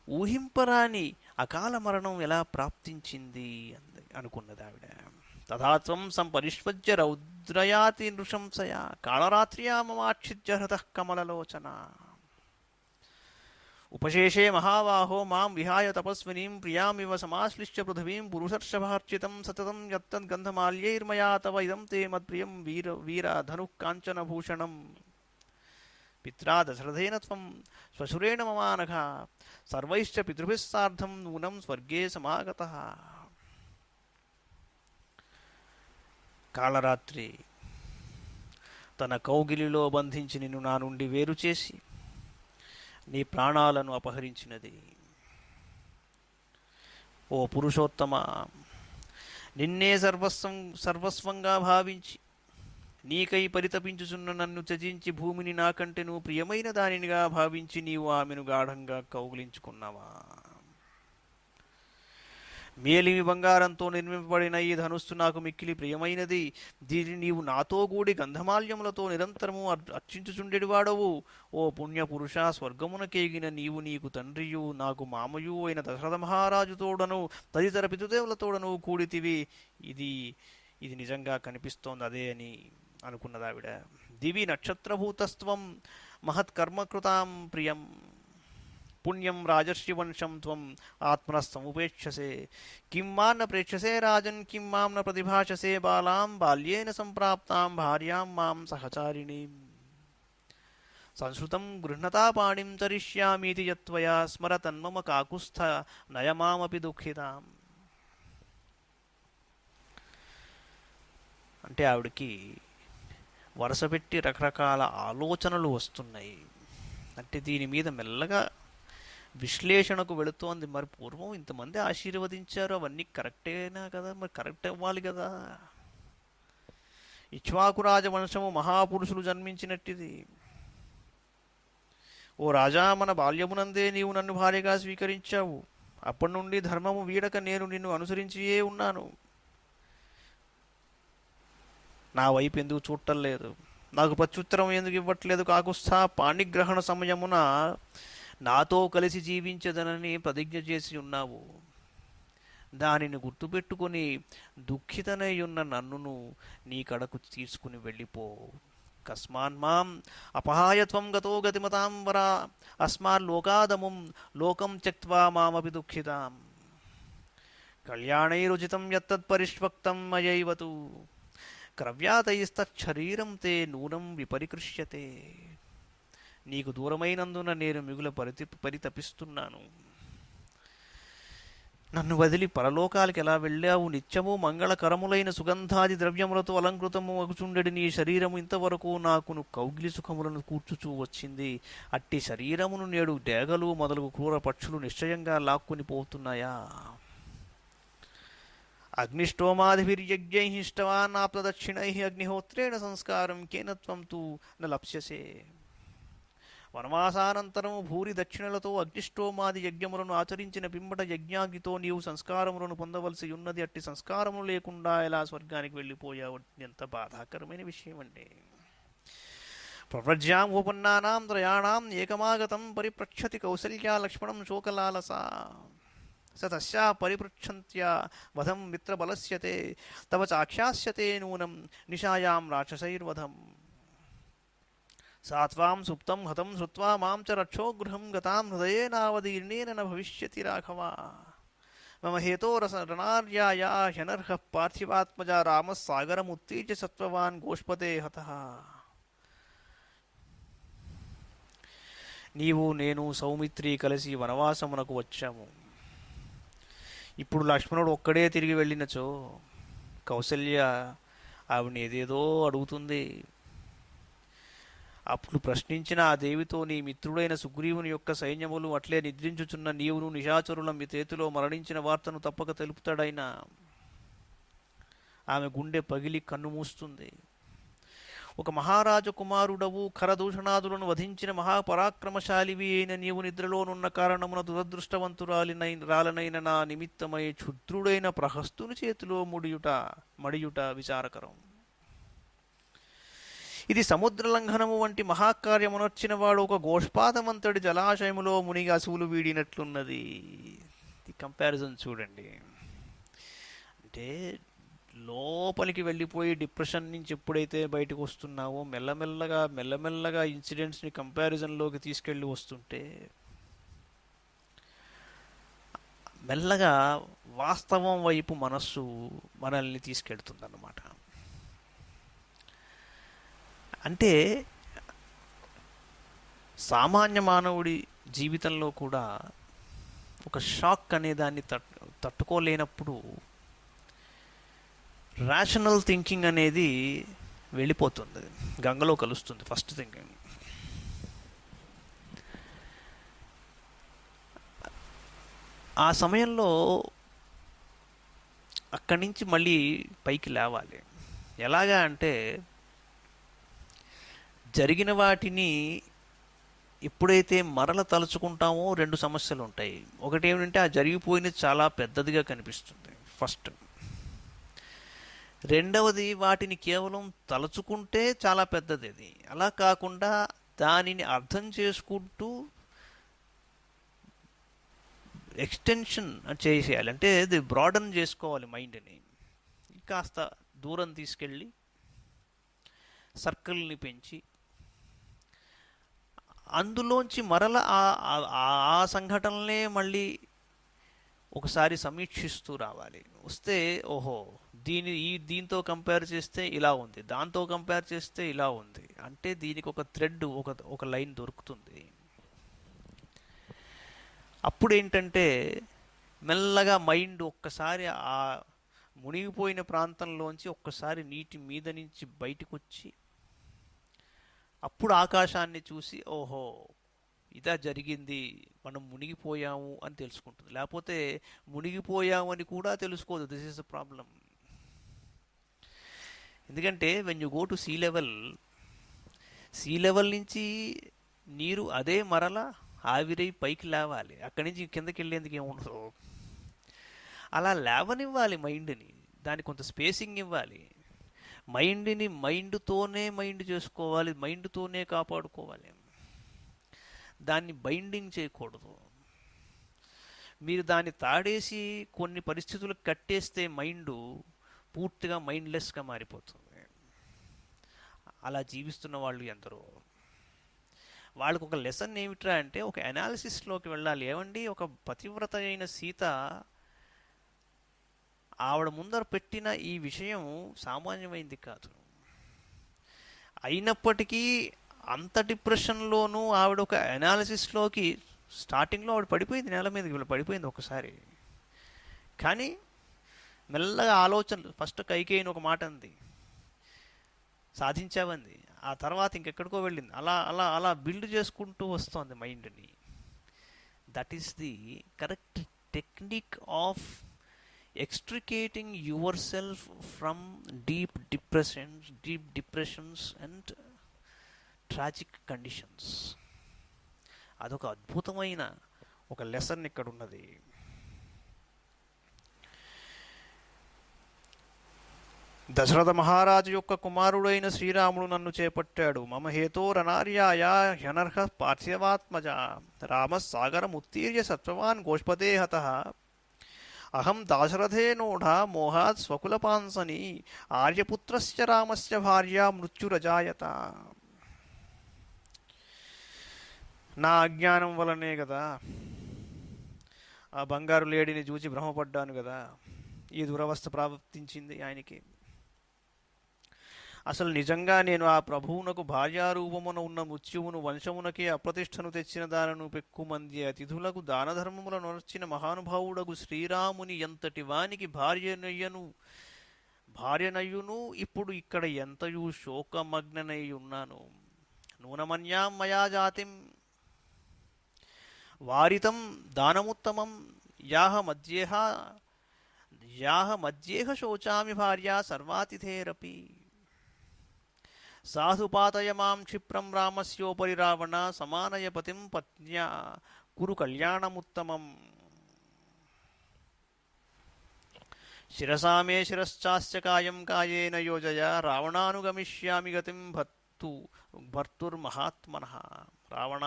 ఊహింపరాని అకాల మరణం ఎలా ప్రాప్తించింది అనుకున్నది ఆవిడ. తథాత్వం సంపరిష్వజ్య రౌద్రయాతి నృశంసయ కాళరాత్ర్యా మమాక్షిజ్య హృతః కమలలోచన. ఉపశేషే మహాబాహో మాం విహాయ తపస్వినీం ప్రియామివ సమాశ్లిష్య పృథివీం పురుషర్షభార్చితం సతతం యత్తద్గంధమాల్యైర్మయా తవ ఇదం తే మత్ప్రియం వీర వీర ధనుః కాంచనభూషణం. పిత్రా దశరథేన త్వం శ్వశురేణ మమానఘ సర్వైశ్చ పితృభిः సార్ధం నూనం స్వర్గే సమాగతః. కాళరాత్రి తన కౌగిలిలో బంధించి నిన్ను నా నుండి వేరు చేసి నీ ప్రాణాలను అపహరించినది. ఓ పురుషోత్తమ, నిన్నే సర్వస్వంగా భావించి నీకై పరితపించుచున్న నన్ను త్యజించి భూమిని నాకంటే నువ్వు ప్రియమైన దానినిగా భావించి నీవు ఆమెను గాఢంగా కౌగిలించుకున్నావా? మేలిమి బంగారంతో నిర్మింపబడిన ఈ ధనుస్సు నాకు మిక్కిలి ప్రియమైనది. దీనిని నీవు నాతో కూడి గంధమాల్యములతో నిరంతరము అర్చించుచుండెడివాడవు. ఓ పుణ్యపురుష, స్వర్గమునకేగిన నీవు నీకు తండ్రియు నాకు మామయు అయిన దశరథ మహారాజుతోడను తదితర పితృదేవులతోడను కూడితివి. ఇది నిజంగా కనిపిస్తోంది అదే అని అనుకున్నదావిడ. దివి నక్షత్రభూతస్త్వం మహత్కర్మకృతాం ప్రియం పుణ్యం రాజర్షివంశం త్వం ఆత్మనస్తముపేక్షసే. కిం మాం న ప్రేక్షసే రాజన్, కిం మాం న ప్రతిభాషసే బాలాం బాల్యేన సంప్రాప్తాం భార్యాం మాం సహచారిణీం. సంస్కృతం గృహ్ణతా పాణిం చరిష్యామీతి యత్వయా స్మర తన్మమ కాకుస్థ నయమామపి దుఃఖితాం. అంటే ఆవిడకి వరుసపెట్టి రకరకాల ఆలోచనలు వస్తున్నాయి. అంటే దీని మీద మెల్లగా విశ్లేషణకు వెళుతోంది. మరి పూర్వం ఇంతమంది ఆశీర్వదించారు, అవన్నీ కరెక్టేనా కదా, మరి కరెక్ట్ అవ్వాలి కదా. ఇక్ష్వాకు రాజవంశము మహాపురుషులు జన్మించినట్టిది. ఓ రాజా, మన బాల్యమునందే నీవు నన్ను భార్యగా స్వీకరించావు. అప్పటి నుండి ధర్మము వీడక నేను నిన్ను అనుసరించియే ఉన్నాను. నా వైపు ఎందుకు చూడటం లేదు? నాకు ప్రత్యుత్తరం ఎందుకు ఇవ్వట్లేదు? కాకుస్థా, పాణిగ్రహణ సమయమున నాతో కలిసి జీవించదనని ప్రతిజ్ఞ చేసి ఉన్నావు. దానిని గుర్తుపెట్టుకుని దుఃఖితనయ్యున్న నన్నును నీ కడకు తీసుకుని వెళ్ళిపో. కస్మాన్మాం అపహాయత్వం గతో గతిమతాం వరా అస్మాల్లోకాదముం లోకం త్యక్త్వా మామపి దుఃఖితాం. కళ్యాణైరుచితం యత్తత్పరిష్వక్తం మయైవతు క్రవ్యాతైస్తచ్చరీరం తే నూనం విపరికృష్యతే. నీకు దూరమైనందున నేను మిగుల పరితపిస్తున్నాను. నన్ను వదిలి పరలోకాలకి ఎలా వెళ్ళావు? నిత్యము మంగళకరములైన సుగంధాది ద్రవ్యములతో అలంకృతము అగుచుండెడి నీ శరీరము ఇంతవరకు నాకును కౌగిలి సుఖములను కూర్చుచూ వచ్చింది. అట్టి శరీరమును నేడు డేగలు మొదలగు క్రూర పక్షులు నిశ్చయంగా లాక్కుని పోతున్నాయా? అగ్నిష్టోమాదిభిర్యజ్ఞైః ఇష్టవాన్ ఆప్తదక్షిణైః అగ్నిహోత్రేణ సంస్కారం కేనత్వం తు న లప్స్యసే. వనవాసానంతరము భూరి దక్షిణలతో అగ్నిష్టోమాది యజ్ఞములను ఆచరించిన పిమ్మట యజ్ఞాగ్నితో నీవు సంస్కారములను పొందవలసి ఉన్నది. అట్టి సంస్కారములు లేకుండా ఎలా స్వర్గానికి వెళ్ళిపోయావు? ఎంత బాధాకరమైన విషయం అండి. ప్రవ్రజ్యాం ఉపన్నానాం త్రయాణాం ఏకమాగతం పరిప్రక్షతి కౌసల్యా లక్ష్మణం శోకలాలసా. స తస్యా పరిపృచ్ఛంత్యా వధం మిత్రబలస్యతే తవ చాఖ్యాస్యతే నూనం నిశాయాం రాక్షసైర్వధం. సా త్వాం సుప్తం హతం శ్రుత్వా మాం చ రక్షో గృహం గతాం హృదయేనావదీర్ణేన న భవిష్యతి రాఘవ. మమ హేతోరసరణార్యాయా హ్యనర్హః పార్థివాత్మజా రామः సాగరముత్తీర్య సత్వవాన్ గోష్పతే హతః. నీవు నేను సౌమిత్రి కలిసి వనవాసమునకు వచ్చాము. ఇప్పుడు లక్ష్మణుడు ఒక్కడే తిరిగి వెళ్ళినచో కౌసల్య ఆవిడని ఏదేదో అడుగుతుంది. అప్పుడు ప్రశ్నించిన ఆ దేవితో, నీ మిత్రుడైన సుగ్రీవుని యొక్క సైన్యములు అట్లే నిద్రించుచున్న నీవును నిశాచరుల మీ చేతిలో మరణించిన వార్తను తప్పక తెలుపుతాడైనా. ఆమె గుండె పగిలి కన్ను మూస్తుంది. ఒక మహారాజు కుమారుడవు, ఖరదూషణాదులను వధించిన మహాపరాక్రమశాలివి అయిన నీవు నిద్రలోనున్న కారణమున దురదృష్టవంతురాలనైన నా నిమిత్తమై క్షుద్రుడైన ప్రహస్తుని చేతిలో మడియుట విచారకరం. ఇది సముద్రలంఘనము వంటి మహాకార్యమునర్చిన వాడు ఒక గోష్పాదమంతటి జలాశయములో మునిగి అసువులు వీడినట్లున్నది. ఈ కంపారిజన్ చూడండి. అంటే లోపలికి వెళ్ళిపోయి డిప్రెషన్ నుంచి ఎప్పుడైతే బయటకు వస్తున్నావో మెల్లమెల్లగా ఇన్సిడెంట్స్ని కంపారిజన్లోకి తీసుకెళ్ళి వస్తుంటే మెల్లగా వాస్తవం వైపు మనస్సు మనల్ని తీసుకెళ్తుందన్నమాట. అంటే సామాన్య మానవుడి జీవితంలో కూడా ఒక షాక్ అనే దాన్ని తట్టుకోలేనప్పుడు రేషనల్ థింకింగ్ అనేది వెళ్ళిపోతుంది, గంగలో కలుస్తుంది. First thinking. ఆ సమయంలో అక్కడి నుంచి మళ్ళీ పైకి లేవాలి. ఎలాగా అంటే జరిగిన వాటిని ఎప్పుడైతే మరల తలుచుకుంటామో రెండు సమస్యలు ఉంటాయి. ఒకటి ఏమిటంటే ఆ జరిగిపోయినది చాలా పెద్దదిగా కనిపిస్తుంది ఫస్ట్. రెండవది వాటిని కేవలం తలుచుకుంటే చాలా పెద్దది అది. అలా కాకుండా దానిని అర్థం చేసుకుంటూ ఎక్స్టెన్షన్ చేసేయాలి. అంటే అది బ్రాడన్ చేసుకోవాలి మైండ్ని. కాస్త దూరం తీసుకెళ్ళి సర్కిల్ని పెంచి అందులోంచి మరల ఆ సంఘటనలే మళ్ళీ ఒకసారి సమీక్షిస్తూ రావాలి. వస్తే ఓహో దీంతో కంపేర్ చేస్తే ఇలా ఉంది, దాంతో కంపేర్ చేస్తే ఇలా ఉంది, అంటే దీనికి ఒక థ్రెడ్, ఒక లైన్ దొరుకుతుంది. అప్పుడు ఏంటంటే మెల్లగా మైండ్ ఒక్కసారి ఆ మునిగిపోయిన ప్రాంతంలోంచి ఒక్కసారి నీటి మీద నుంచి బయటకు వచ్చి అప్పుడు ఆకాశాన్ని చూసి ఓహో ఇదా జరిగింది, మనం మునిగిపోయాము అని తెలుసుకుంటుంది. లేకపోతే మునిగిపోయాము అని కూడా తెలుసుకోదు. This is a problem. ఎందుకంటే when you go to sea level నుంచి నీరు అదే మరల ఆవిరై పైకి లేవాలి. అక్కడి నుంచి కిందకి వెళ్ళేందుకు ఏముండదు. అలా లేవనివ్వాలి మైండ్ని, దానికి కొంత స్పేసింగ్ ఇవ్వాలి. మైండ్ని మైండ్ చేసుకోవాలి, మైండ్తోనే కాపాడుకోవాలి. దాన్ని బైండింగ్ చేయకూడదు. మీరు దాన్ని తాడేసి కొన్ని పరిస్థితులకు కట్టేస్తే మైండ్ పూర్తిగా మైండ్లెస్గా మారిపోతుంది. అలా జీవిస్తున్న వాళ్ళు ఎందరో. వాళ్ళకు ఒక లెసన్ ఏమిట్రా అంటే ఒక అనాలిసిస్లోకి వెళ్ళాలి. ఏమండి, ఒక పతివ్రత అయిన సీత ఆవిడ ముందర పెట్టిన ఈ విషయం సామాన్యమైంది కాదు. అయినప్పటికీ అంత డిప్రెషన్లోనూ ఆవిడ ఒక అనాలిసిస్లోకి స్టార్టింగ్లో ఆవిడ పడిపోయింది, నేల మీదకి పడిపోయింది ఒకసారి. కానీ మెల్లగా ఆలోచనలు, ఫస్ట్ కైకేయిని ఒక మాట అంది, సాధించావంది. ఆ తర్వాత ఇంకెక్కడికో వెళ్ళింది. అలా అలా అలా బిల్డ్ చేసుకుంటూ వస్తుంది మైండ్ని. That is the correct technique of extricating yourself from deep depressions and tragic conditions. అదొక అద్భుతమైన ఒక లెసన్ ఇక్కడ ఉన్నది. దశరథ మహారాజు యొక్క కుమారుడైన శ్రీరాముడు నన్ను చేపట్టాడు. మమ హేతోరనార్యాయ హ్యనర్హ పార్థివాత్మజ రామ సాగరముత్తీర్య సత్వవాన్ గోష్పదే హతః. అహం దాశరథేనోఢ మోహాత్ స్వకులపాంసని ఆర్యపుత్రస్య రామస్య భార్య మృత్యురజాయత. నా అజ్ఞానం వలనే కదా ఆ బంగారు లేడిని చూచి భ్రమపడ్డాను కదా ఈ దురవస్థ ప్రాప్తించింది ఆయనకి. అసలు నిజంగా నేను ఆ ప్రభువునకు భార్యారూపమున ఉన్న మృత్యువును వంశమునకే అప్రతిష్టను తెచ్చిన దానను పెక్కుమంది అతిథులకు దానధర్మములను నర్చిన మహానుభావుడగు శ్రీరాముని ఎంతటి వానికి భార్యనయ్యును ఇప్పుడు ఇక్కడ ఎంతయు శోకమగ్ననై ఉన్నాను. నూనమన్యాం మయా జాతిం వారితం దానముత్తమం యాహ మధ్యేహ శోచామి భార్యా సర్వాతిథేరపి. సాధుపాతయ మాం క్షిప్రం రామస్యోపరి రావణ సమానయ పతిం పత్న్యా కురు కళ్యాణముత్తమం. శిరసా మే శిరశ్చాస్య కాయం కాయేన యోజయ రావణానుగమిష్యామి గతిం భర్తుర్మహాత్మనః. రావణ,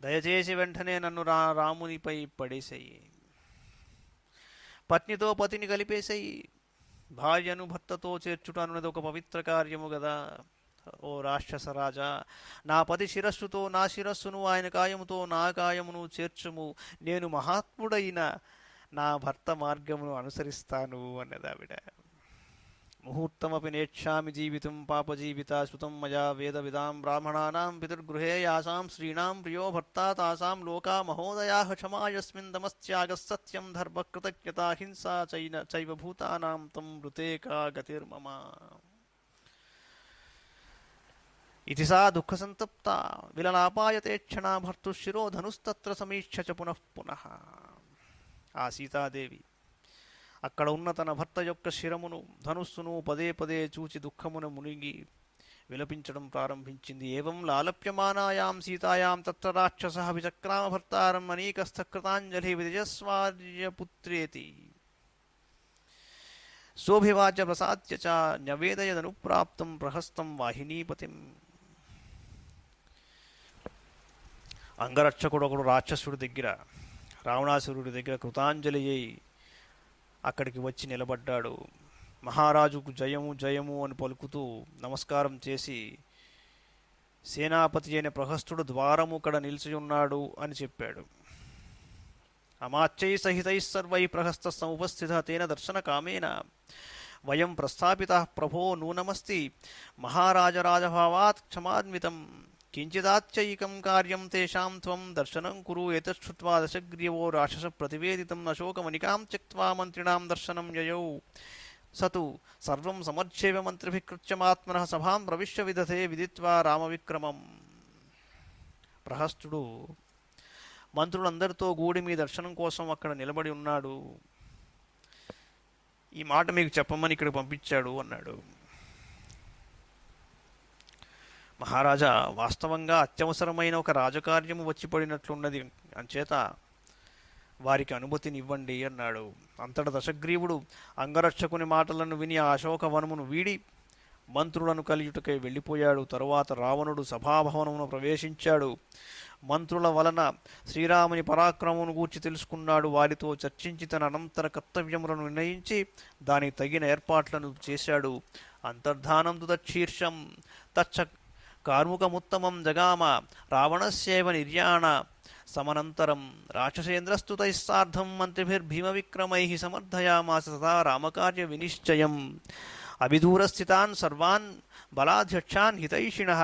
దయచేసి వెంటనే నన్ను రామునిపై పడేసేయి, పత్నితో పతిని కలిపేసేయి. భార్యను భర్తతో చేర్చుట అన్నది ఒక పవిత్ర కార్యము కదా. ఓ రాక్షసరాజా, నా పతి శిరస్సుతో నా శిరస్సును, ఆయన కాయముతో నా కాయమును చేర్చుము. నేను మహాత్ముడైన నా భర్త మార్గమును అనుసరిస్తాను అన్నదావిడ. ముహూర్తమపి నేక్షామి జీవితం పాపజీవిత శృతం మయా వేద విదాం బ్రాహ్మణానాం పితృగృహే యాసాం స్త్రీణాం ప్రియో భర్తా తాసాం లోకా మహోదయాః క్షమా యస్మిన్ దమస్త్యాగः సత్యం ధర్మ కృతజ్ఞతా హింసా చైవ భూతానాం తం మృతే కా గతిర్మమ. ఇతి సా దుఃఖసంతప్త విలలాపాయతే క్షణా భర్తుశిరో ధనుస్తత్ర సమీక్ష చ పునః పునః. ఆ సీతాదేవి అక్కడ ఉన్న తన భర్త యొక్క శిరమును ధనుస్సును పదే పదే చూచి దుఃఖమున మునిగి విలపించడం ప్రారంభించింది. ఏవం లాలప్యమానాయాం సీతాయాం తత్ర రాక్షసః విచక్రామ భర్తారం అనేకస్థకృతాంజలి విజయస్వార్యపుత్రేతి సోభివాచ ప్రసాద్య చ న్యవేదయదనుప్రాప్తం ప్రహస్తం వాహినీపతిం. అంగరక్షకుడు ఒకడు రాక్షసుడి దగ్గర, రావణాసురుడి దగ్గర కృతాంజలి అయి అక్కడికి వచ్చి నిలబడ్డాడు. మహారాజుకు జయము జయము అని పలుకుతూ నమస్కారం చేసి, సేనాపతి అయిన ప్రహస్తుడు ద్వారము కడ నిలిచి ఉన్నాడు అని చెప్పాడు. అమాత్యై సహితై సర్వై ప్రహస్త సముపస్థిత తేన దర్శన కామేన వయం ప్రస్థాపిత ప్రభో నూనమస్తి మహారాజరాజభావాత్ క్షమాన్వితం కించిదాత్యైకం కార్యం తేషాం త్వం దర్శనం కురు. ఏతచ్ఛ్రుత్వా దశగ్రీవో రాక్షస ప్రతివేదితం అశోకమనికాం త్యక్త్వా మంత్రిణాం దర్శనం యయౌ. సతు సర్వం సమర్చ్యేవ మంత్రిభిః కృత్యమాత్మనః సభాం ప్రవిశ్య విదధే విదిత్వా రామవిక్రమం. ప్రహస్తుడు మంత్రులందరితో గూడి మీ దర్శనం కోసం అక్కడ నిలబడి ఉన్నాడు, ఈ మాట మీకు చెప్పమని ఇక్కడ పంపించాడు అన్నాడు. మహారాజా, వాస్తవంగా అత్యవసరమైన ఒక రాజకార్యము వచ్చి పడినట్లున్నది, అంచేత వారికి అనుమతినివ్వండి అన్నాడు. అంతట దశగ్రీవుడు అంగరక్షకుని మాటలను విని ఆ అశోకవనమును వీడి మంత్రులను కలియుటకై వెళ్ళిపోయాడు. తరువాత రావణుడు సభాభవనమును ప్రవేశించాడు. మంత్రుల వలన శ్రీరాముని పరాక్రమమును గూర్చి తెలుసుకున్నాడు. వారితో చర్చించి తన అనంతర కర్తవ్యములను నిర్ణయించి దానికి తగిన ఏర్పాట్లను చేశాడు. అంతర్ధానం తచ్చీర్షం తచ్చ కార్ముకముత్తమం జగామ రావణస్యేవ నిర్యాణ సమనంతరం రాక్షసేంద్రస్తుతైః సార్ధం మంత్రిభిర్భీమవిక్రమైః సమర్థయామాస తథా రామకార్య వినిశ్చయం. అభిదూరస్థితాన్ సర్వాన్ బలాధ్యక్షాన్ హితైషిణః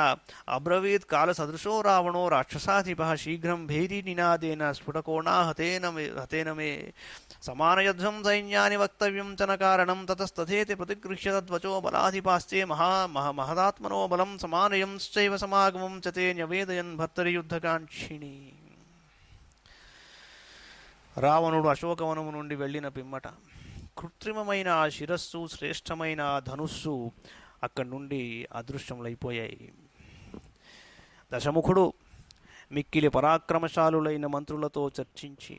అబ్రవీత్ కాలసదృశో రావణో రాక్షసాధిపః శీఘ్రం భేరీ నినాదేన స్ఫుటకోణా హతేన మే సమానయధ్వం సైన్యాని వక్తవ్యం చ న కారణం తతస్తథేతి ప్రతిగృహ్య తద్వచో బలాధిపాస్తే మహదాత్మనో బలం సమానయంశ్చైవ సమాగమం చ తే న్యవేదయన్ భర్తరియుద్ధకాంక్షిణి. రావణుడు అశోకవనము నుండి వెళ్ళిన పిమ్మట కృత్రిమమైన ఆ శిరస్సు, శ్రేష్టమైన ఆ ధనుస్సు అక్కడి నుండి అదృశ్యములైపోయాయి. దశముఖుడు మిక్కిలి పరాక్రమశాలులైన మంత్రులతో చర్చించి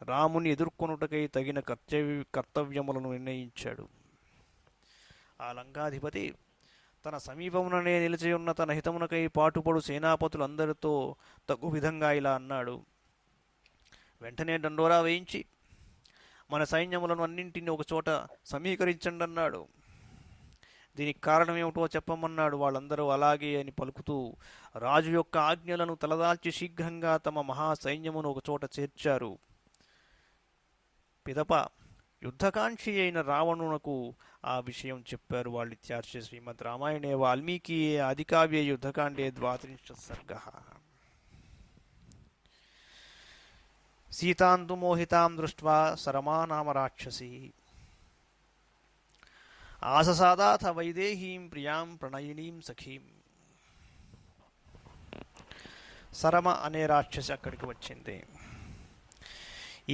రాముని ఎదుర్కొనుటకై తగిన కర్తవ్యములను నిర్ణయించాడు. ఆ లంకాధిపతి తన సమీపముననే నిలిచియున్న తన హితమునకై పాటుపడు సేనాపతులందరితో తగు విధంగా ఇలా అన్నాడు. వెంటనే దండోరా వేయించి మన సైన్యములను అన్నింటినీ ఒకచోట సమీకరించండి అన్నాడు. దీనికి కారణం ఏమిటో చెప్పమన్నాడు. వాళ్ళందరూ అలాగే అని పలుకుతూ రాజు యొక్క ఆజ్ఞలను తలదాల్చి శీఘ్రంగా తమ మహాసైన్యమును ఒకచోట చేర్చారు. పిదప యుద్ధకాంక్షి అయిన రావణునకు ఆ విషయం చెప్పారు. వాళ్ళు ఇత్యార్షే శ్రీమద్ రామాయణే వాల్మీకియే ఆదికావ్యే యుద్ధకాండే 32 సర్గః. సీతాంతు మోహితాం దృష్ట్వా సరమా నామ రాక్షసి ఆససాదాథ వైదేహీం ప్రియాం ప్రణయినీం సఖీం. సరమ అనే రాక్షసి అక్కడికి వచ్చింది.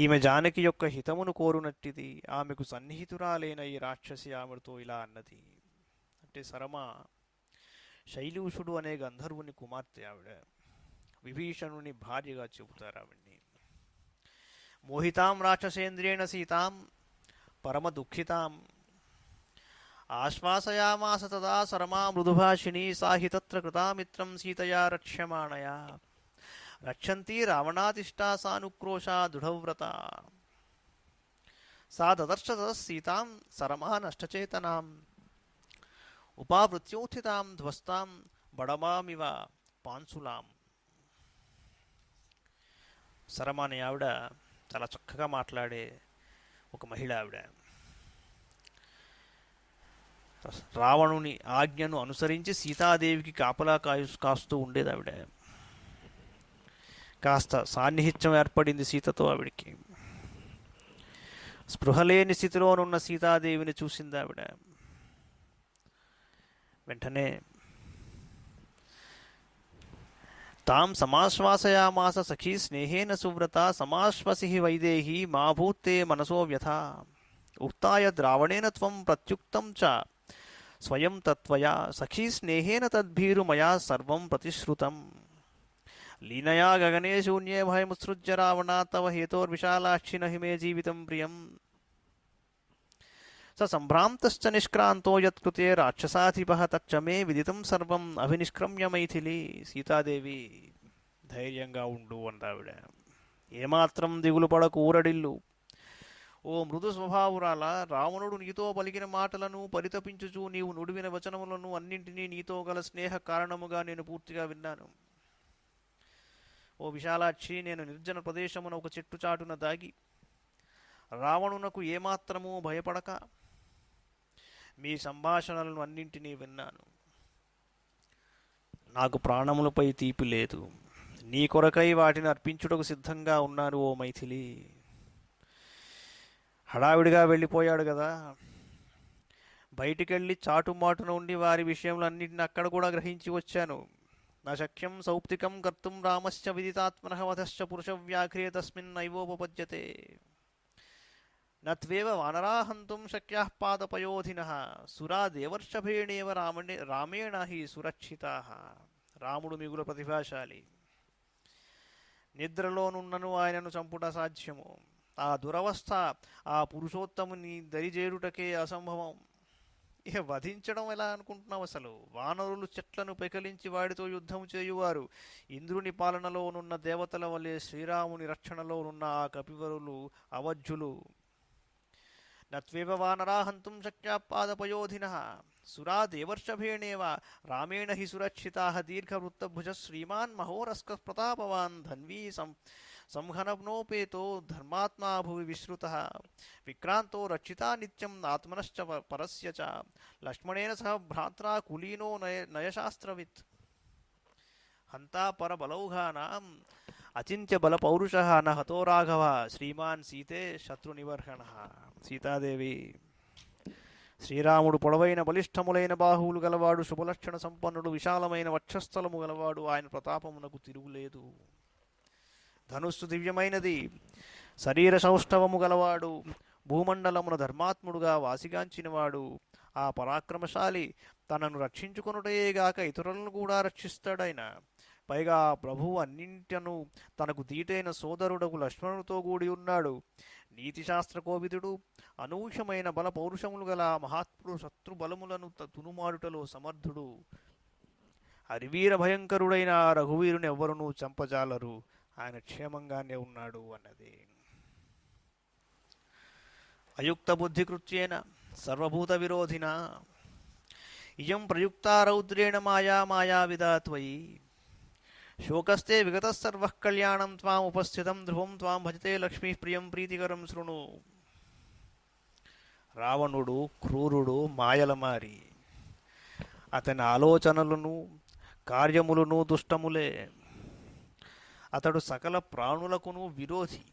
ఈమె జానకి యొక్క హితమును కోరునట్టిది. ఆమెకు సన్నిహితురాలైన ఈ రాక్షసి ఆమెతో ఇలా అన్నది. అంటే సరమ శైలూషుడు అనే గంధర్వుని కుమార్తె. ఆవిడ విభీషణుని భార్యగా చెబుతారు ఆవిడ్ని. మోహితాం రాక్షసేంద్రేణ సీతాం పరమ దుఃఖితాం ఆశ్వాసయామాస తదా సరమా మృదుభాషిణీ సాహి తత్ర కృతామిత్రం సీతయా రక్ష్యమాణయా రక్షంతి రావణాతిష్టా సానుక్రోశా దృఢవ్రత సా దదర్శ సీతాం సరమా నష్టచేతనాం ఉపావృత్యోత్థితాం ధ్వస్తాం బడమామివ పాన్సులాం. సరమ అనే ఆవిడ చాలా చక్కగా మాట్లాడే ఒక మహిళ. ఆవిడ రావణుని ఆజ్ఞను అనుసరించి సీతాదేవికి కాపలా కాస్తూ ఉండేది. ఆవిడ కాస్త సాన్నిహిత్యం ఏర్పడింది సీతతో. ఆవిడికి స్పృహలేని స్థితిలోనున్న సీతాదేవిని చూసింది ఆవిడ. వెంటనే తాం సమాశ్వాసయామాస సఖీ స్నేహేన సువ్రత సమాశ్వసి వైదేహి మా భూతే మనసో వ్యథ ఉక్తాయద్ రావణేన త్వం ప్రత్యుక్తం చ స్వయం తత్వయా సఖీ స్నేహేన తద్భీరు మయా సర్వం ప్రతిశ్రుతం లీనయా గగనే శూన్యే భయముత్సృజ్య రావణా తవ హేతోర్విశాలాక్షి నహి మే జీవితం ప్రియం స సంభ్రాంతశ్చ నిష్క్రాంతో యత్కృతే రాక్షసాధిపః తచ్చ మే విదితం సర్వం అభినిష్క్రమ్య మైథిలి. సీతాదేవి ధైర్యంగా ఉండు అందావిడ. ఏమాత్రం దిగులు పడకు, ఊరడిల్లు. ఓ మృదు స్వభావురాల, రావణుడు నీతో పలికిన మాటలను పరితపించుచు నీవు నుడివిన వచనములను అన్నింటినీ నీతో గల స్నేహ కారణముగా నేను పూర్తిగా విన్నాను. ఓ విశాలాక్షి, నేను నిర్జన ప్రదేశమున ఒక చెట్టు చాటున దాగి రావణునకు ఏమాత్రమూ భయపడక మీ సంభాషణలను అన్నింటినీ విన్నాను. నాకు ప్రాణములపై తీపి లేదు. నీ కొరకై వాటిని అర్పించుటకు సిద్ధంగా ఉన్నాను ఓ మైథిలి. హడావిడిగా వెళ్ళిపోయాడు కదా, బయటికెళ్ళి చాటుమాటున ఉండి వారి విషయంలో అన్నింటిని అక్కడ కూడా గ్రహించి వచ్చాను. నా శక్యం సౌప్తికం కర్తుం రామశ్చ విదితాత్మనః వధశ్చ పురుష వ్యాఘ్రే తస్మిన్ నైవోపపద్యతే నత్వేవ వానరాహంతుం శక్యాః పాదపయోధినః సురా దేవర్షభేణేవ రామేణ హి సురక్షితాః. రాముడు మిగుల ప్రతిభాశాలి. నిద్రలోనున్నను ఆయనను చంపుట సాధ్యము. ఆ దురవస్థ ఆ పురుషోత్తముని దరిజేరుటకే అసంభవం. ఇక వధించడం ఎలా అనుకుంటున్నావు అసలు? వానరులు చెట్లను పెకలించి వాడితో యుద్ధం చేయువారు. ఇంద్రుని పాలనలోనున్న దేవతల వలె శ్రీరాముని రక్షణలోనున్న ఆ కపివరులు అవధ్యులు. నత్వేవ వానరాహంతుం శక్యా పాదపయోధినః సురా దేవర్షభేణేవ రామేణ హి సురక్షితాః దీర్ఘవృత్తభుజ శ్రీమాన్ మహోరస్క ప్రతాపవాన్ ధన్వీ సంహనప్నోపేతో ధర్మాత్మా భువి విశ్రుతః విక్రాంతో రక్షితా నిత్యం ఆత్మనశ్చ పరస్య చ లక్ష్మణేన సహ భ్రాత్రా కులీనో నయశాస్త్రవిత్ హంతా పరబలౌఘానాం అచింత్య బల పౌరుష న హతో రాఘవ శ్రీమాన్ సీతే శత్రునివర్హణ. సీతాదేవి, శ్రీరాముడు పొడవైన బలిష్టములైన బాహువులు గలవాడు, శుభలక్షణ సంపన్నుడు, విశాలమైన వక్షస్థలము గలవాడు. ఆయన ప్రతాపమునకు తిరుగులేదు. ధనుస్సు దివ్యమైనది, శరీర సౌష్ఠవము గలవాడు, భూమండలమున ధర్మాత్ముడుగా వాసిగాంచినవాడు. ఆ పరాక్రమశాలి తనను రక్షించుకొనుటయేగాక ఇతరులను కూడా రక్షిస్తాడాయన. పైగా ప్రభువు అన్నింటను తనకు దీటైన సోదరుడకు లక్ష్మణుడితో కూడి ఉన్నాడు. నీతిశాస్త్ర కోవిదుడు, అనూహ్యమైన బల పౌరుషములు గల మహాత్ముడు, శత్రు బలములను తునుమాడుటలో సమర్థుడు. హరివీర భయంకరుడైన రఘువీరుని ఎవ్వరునూ చంపజాలరు ఆయన క్షేమంగానే ఉన్నాడు అన్నది. అయుక్త బుద్ధికృత్యేన సర్వభూత విరోధిన ఇయం ప్రయుక్తా రౌద్రేణ మాయా మాయావిదా త్వయి శోకస్తే విగతసర్వః కళ్యాణం త్వాం ఉపస్థితం ధ్రువం త్వాం భజతే లక్ష్మీ ప్రియం ప్రీతికరం శృణు. రావణుడు క్రూరుడు, మాయలమారి. అతని ఆలోచనలను కార్యములను దుష్టములే. అతడు సకల ప్రాణులకును విరోధి.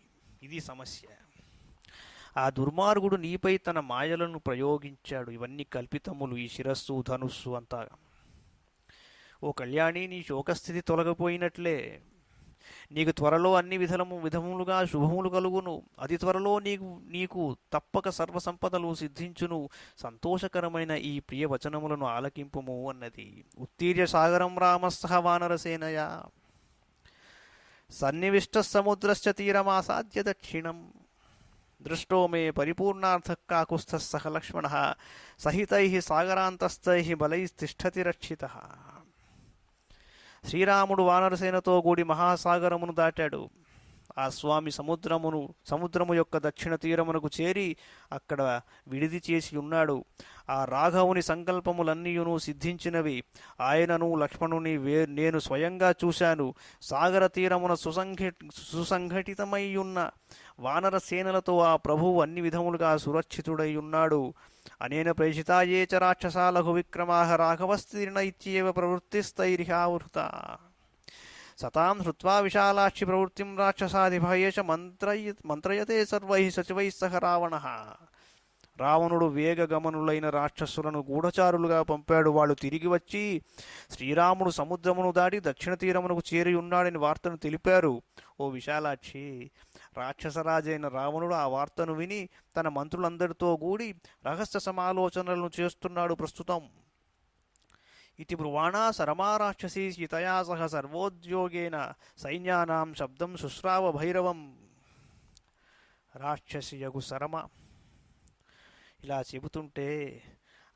ఇది సమస్య. ఆ దుర్మార్గుడు నీపై తన మాయలను ప్రయోగించాడు. ఇవన్నీ కల్పితములు, ఈ శిరస్సు ధనుస్సు అంతా. ఓ కళ్యాణి, నీ శోకస్థితి తొలగిపోయినట్లే. నీకు త్వరలో అన్ని విధములుగా శుభములు కలుగును. అతి త్వరలో నీకు తప్పక సర్వసంపదలు సిద్ధించును. సంతోషకరమైన ఈ ప్రియ వచనములను ఆలకింపుము అన్నది. ఉత్తీర్య సాగరం రామస్సహ వానరసేనయా సన్నివిష్ట సముద్రశ్చ తీరమాసాద్య దక్షిణం దృష్టో మే పరిపూర్ణార్థ కాకుస్థ సహ లక్ష్మణ సహితై సాగరాంతస్థై బలైస్తిష్టతి రక్షిత. శ్రీరాముడు వానరసేనతో కూడి మహాసాగరమును దాటాడు. ఆ స్వామి సముద్రము యొక్క దక్షిణ తీరమునకు చేరి అక్కడ విడిది చేసి ఉన్నాడు. ఆ రాఘవుని సంకల్పములన్నీయును సిద్ధించినవి. ఆయనను లక్ష్మణుని నేను స్వయంగా చూశాను. సాగర తీరమున సుసంఘటితమయ్యున్న వానర సేనలతో ఆ ప్రభువు అన్ని విధములుగా సురక్షితుడై ఉన్నాడు. అనేన ప్రేషితాయే చ రాక్షసా లఘు విక్రమాః రాఘవస్తీర్ణ ఇత్యేవ ప్రవృత్తిస్తైర్హ్యావృతా సతాం హృత్వా విశాలాక్షి ప్రవృత్తిం రాక్షసాధిభయేష మంత్రయతే సర్వైః సచివైః సహ రావణః. రావణుడు వేగగమనులైన రాక్షసులను గూఢచారులుగా పంపాడు. వాళ్ళు తిరిగి వచ్చి శ్రీరాముడు సముద్రమును దాటి దక్షిణ తీరమునకు చేరి ఉన్నాడని వార్తను తెలిపారు. ఓ విశాలాక్షి, రాక్షసరాజైన రావణుడు ఆ వార్తను విని తన మంత్రులందరితో కూడి రహస్య సమాలోచనలను చేస్తున్నాడు ప్రస్తుతం. ఇతి బ్రువాణా సరమారాక్షసీ సీతయా సహ సర్వోద్యోగేన సైన్యానాం శబ్దం శుశ్రావ భైరవం. రాక్షసియగు సరమ ఇలా చెబుతుంటే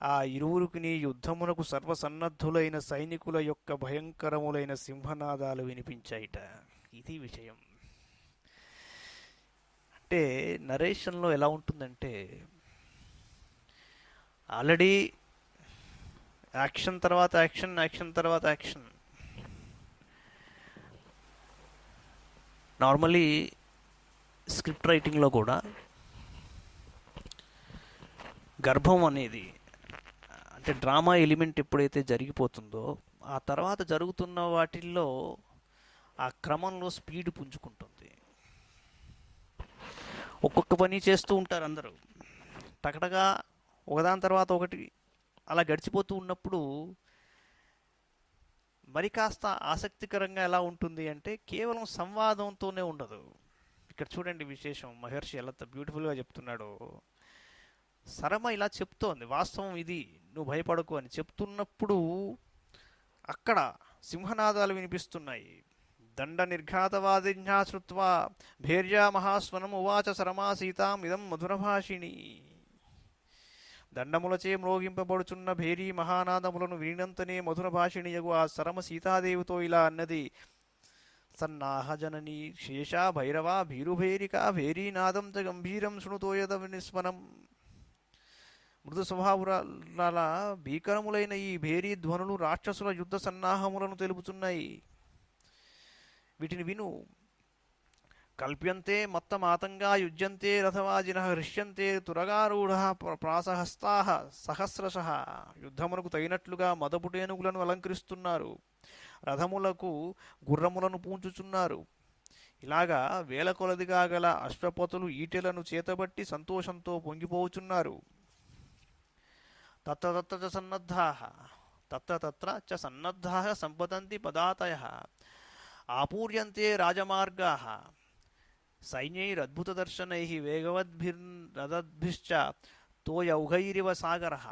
ఆ ఇరువురికి యుద్ధమునకు సర్వసన్నద్ధులైన సైనికుల యొక్క భయంకరములైన సింహనాదాలు వినిపించాయిట. ఇది విషయం. అంటే నరేషన్లో ఎలా ఉంటుందంటే, ఆల్రెడీ యాక్షన్ తర్వాత యాక్షన్, యాక్షన్ తర్వాత యాక్షన్. నార్మలీ స్క్రిప్ట్ రైటింగ్లో కూడా గర్భం అనేది, అంటే డ్రామా ఎలిమెంట్ ఎప్పుడైతే జరిగిపోతుందో ఆ తర్వాత జరుగుతున్న వాటిల్లో ఆ క్రమంలో స్పీడ్ పుంజుకుంటుంది. ఒక్కొక్క పని చేస్తూ ఉంటారు అందరూ, టకటగా ఒకదాని తర్వాత ఒకటి అలా గడిచిపోతూ ఉన్నప్పుడు మరి కాస్త ఆసక్తికరంగా ఎలా ఉంటుంది అంటే కేవలం సంవాదంతోనే ఉండదు. ఇక్కడ చూడండి విశేషం, మహర్షి ఎలా బ్యూటిఫుల్గా చెప్తున్నాడో. సరమ ఇలా చెప్తోంది, వాస్తవం ఇది, నువ్వు భయపడకు అని చెప్తున్నప్పుడు అక్కడ సింహనాదాలు వినిపిస్తున్నాయి. దండ నిర్ఘాతవాదిజ్ఞా శ్రుత్వా భేర్యా మహాస్వనం ఉవాచ సరమా సీతాం ఇదం మధురభాషిణి. దండములచే మ్రోగింపబడుచున్న భేరీ మహానాదములను వినినంతనే మధుర భాషిణియగు ఆ సరమ సీతాదేవితో ఇలా అన్నది. సన్నాహ జననీ శేషా భైరవా భీరుభైరికా భేరీనాదం చ గంభీరం శృణుతోయద నిస్వనం. మృదు స్వభావుల భీకరములైన ఈ భేరీ ధ్వనులు రాక్షసుల యుద్ధ సన్నాహములను తెలుపుతున్నాయి. వీటిని విను. కల్ప్యంతే మత్తమాతంగా యుజ్యంతే రథవాజినః హృష్యంతే తురగారూఢః ప్రాసహస్తాః సహస్రశః. యుద్ధమునకు తగినట్లుగా మదపుటేనుగులను అలంకరిస్తున్నారు, రథములకు గుర్రములను పూంచుచున్నారు. ఇలాగా వేల కొలదిగా గల అశ్వపతులు ఈటెలను చేతబట్టి సంతోషంతో పొంగిపోవుచున్నారు. తత్ర చ సన్నద్ధాః సంపతంతి పదాతయః ఆపూర్యంతే రాజమార్గాః సైన్యైరద్భుతదర్శనైః వేగవద్భిర్రథద్భిశ్చ తోయౌఘైరివ సాగరః.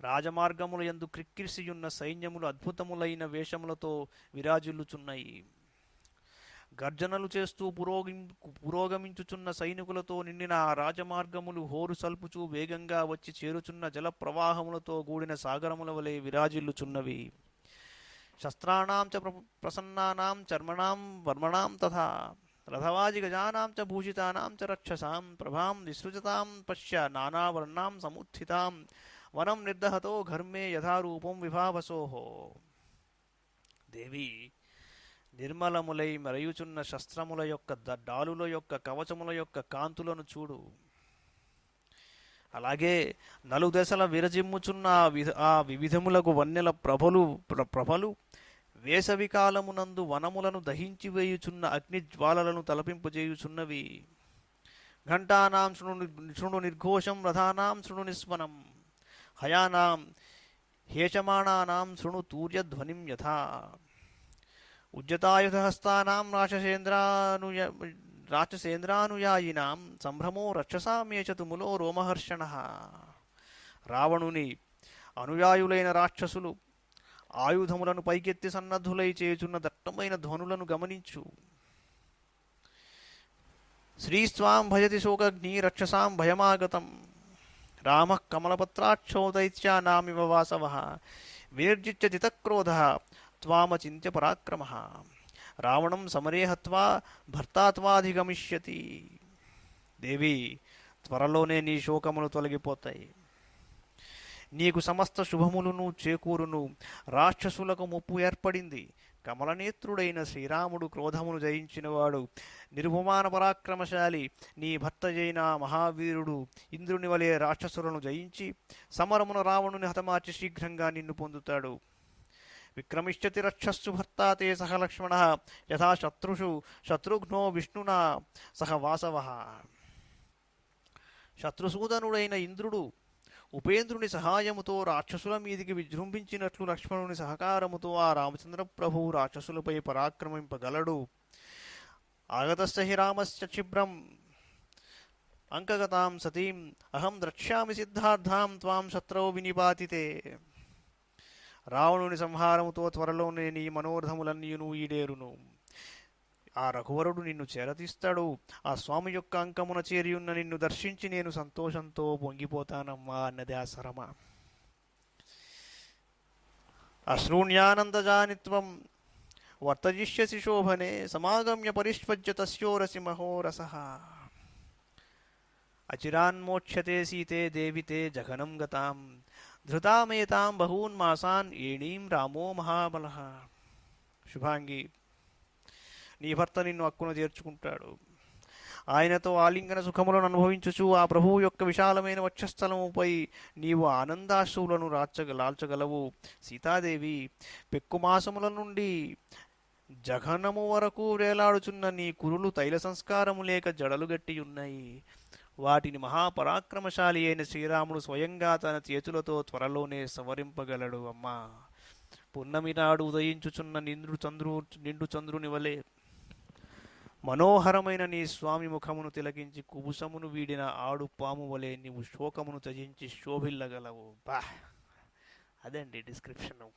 రాజమార్గముల యందు క్రిక్కిరిసియున్న సైన్యములు అద్భుతములైన వేషములతో విరాజిల్లుచున్నాయి. గర్జనలు చేస్తూ పురోగమించుచున్న సైనికులతో నిండిన ఆ రాజమార్గములు హోరు సల్పుచూ వేగంగా వచ్చి చేరుచున్న జల ప్రవాహములతో కూడిన సాగరముల వలె విరాజిల్లుచున్నవి. శస్త్రాణం చ ప్రసన్నానాం చర్మణాం వర్మణాం తథా రథవాజి గజానాం చ భూషితానాం చ రక్షసాం ప్రభాం విసృజతాం పశ్య నానావర్ణాం సముత్థితాం వనం నిర్దహతో ఘర్మే యథారూపం విభావసోః. దేవి, నిర్మలములై మరయుచున్న శస్త్రముల యొక్క డాలుల యొక్క కవచముల యొక్క కాంతులను చూడు. అలాగే నలుదశల విరజిమ్ముచున్న ఆ వివిధములకు వన్నెల ప్రభలు వేసవి కాలమునందు వనములను దహించి వేయుచున్న అగ్నిజ్వాలలను తలపింపజేయుచున్నవి. ఘంటానాం శృణు నిర్ఘోషం రథానాం శృణు నిస్వనం హయానాం హేషమాణానాం శృణు తూర్యధ్వనిం యథా ఉజ్జతాయుధహస్తానాం రాక్షసేంద్రానుయాయినాం సంభ్రమో రక్షసామేచతుములో రోమహర్షణ. రావణుని అనుయాయులైన రాక్షసులు ఆయుధములను పైకెత్తి సన్నద్ధులై చేయుచున్న దట్టమైన ధ్వనులను గమనించు. శ్రీస్వాం భజతి శోకగ్ని రక్షసాం భయమాగతం రామ కమలపత్రాక్షో దైత్యానామివ వాసవః వినిర్జిత్య జితక్రోధః త్వామచింత్య పరాక్రమః రావణం సమరే హత్వా భర్తాత్వాధిగమిష్యతి. దేవి, త్వరలోనే నీ శోకములు తొలగిపోతాయి. నీకు సమస్త శుభములను చేకూరును. రాక్షసులకు ముప్పు ఏర్పడింది. కమలనేత్రుడైన శ్రీరాముడు క్రోధమును జయించినవాడు, నిర్భుమాన పరాక్రమశాలి. నీ భర్త అయిన మహావీరుడు ఇంద్రుని వలె రాక్షసులను జయించి సమరమున రావణుని హతమార్చి శీఘ్రంగా నిన్ను పొందుతాడు. విక్రమిష్యతి రక్షస్సు భర్తా తే సహ లక్ష్మణ యథా శత్రుఘ్నో విష్ణునా సహ వాసవః. శత్రుసూదనుడైన ఇంద్రుడు ఉపేంద్రుని సహాయముతో రాక్షసుల మీదికి విజృంభించినట్లు లక్ష్మణుని సహకారముతో ఆ రామచంద్ర ప్రభువు రాక్షసులపై పరాక్రమింపగలడు. ఆగతస్య హి రామస్య క్షిప్రం అంకగతాం సతీం అహం ద్రక్ష్యామి సిద్ధార్థాం త్వాం శత్రౌ వినిపాతితే. రావణుని సంహారముతో త్వరలోనే నీ మనోరథములన్నీయును ఈడేరును. ఆ రఘువరుడు నిన్ను చేరతీస్తాడు. ఆ స్వామి యొక్క అంకమున చేరియున్న నిన్ను దర్శించి నేను సంతోషంతో పొంగిపోతానమ్మా అన్నది ఆ సరమ. అశ్రూణ్యానందజానిత్వం వర్తయిష్యసి శోభనే సమాగమ్య పరిష్వజ్య తస్యోరసి మహోరసః. అచిరాన్మోక్ష్యతే సీతే దేవితే జఘనం గతాం ధృతామేతాం బహూన్ మాసాన్ ఏణీం రామో మహాబలః. శుభాంగి, నీ భర్త నిన్ను అక్కున చేర్చుకుంటాడు. ఆయనతో ఆలింగన సుఖములను అనుభవించుచు ఆ ప్రభువు యొక్క విశాలమైన వక్షస్థలముపై నీవు ఆనందాశ్రువులను లాల్చగలవు. సీతాదేవి, పెక్కుమాసముల నుండి జఘనము వరకు వేలాడుచున్న నీ కురులు తైల సంస్కారము లేక జడలు గట్టి ఉన్నాయి. వాటిని మహాపరాక్రమశాలి అయిన శ్రీరాముడు స్వయంగా తన చేతులతో త్వరలోనే సవరింపగలడు. అమ్మా, పున్నమి నాడు ఉదయించుచున్న నిండు చంద్రుని వలె మనోహరమైన నీ స్వామి ముఖమును తిలకించి కుబుసమును వీడిన ఆడు పాము వలె నీవు శోకమును త్యజించి శోభిల్లగలవు. బా, అదండి డిస్క్రిప్షను.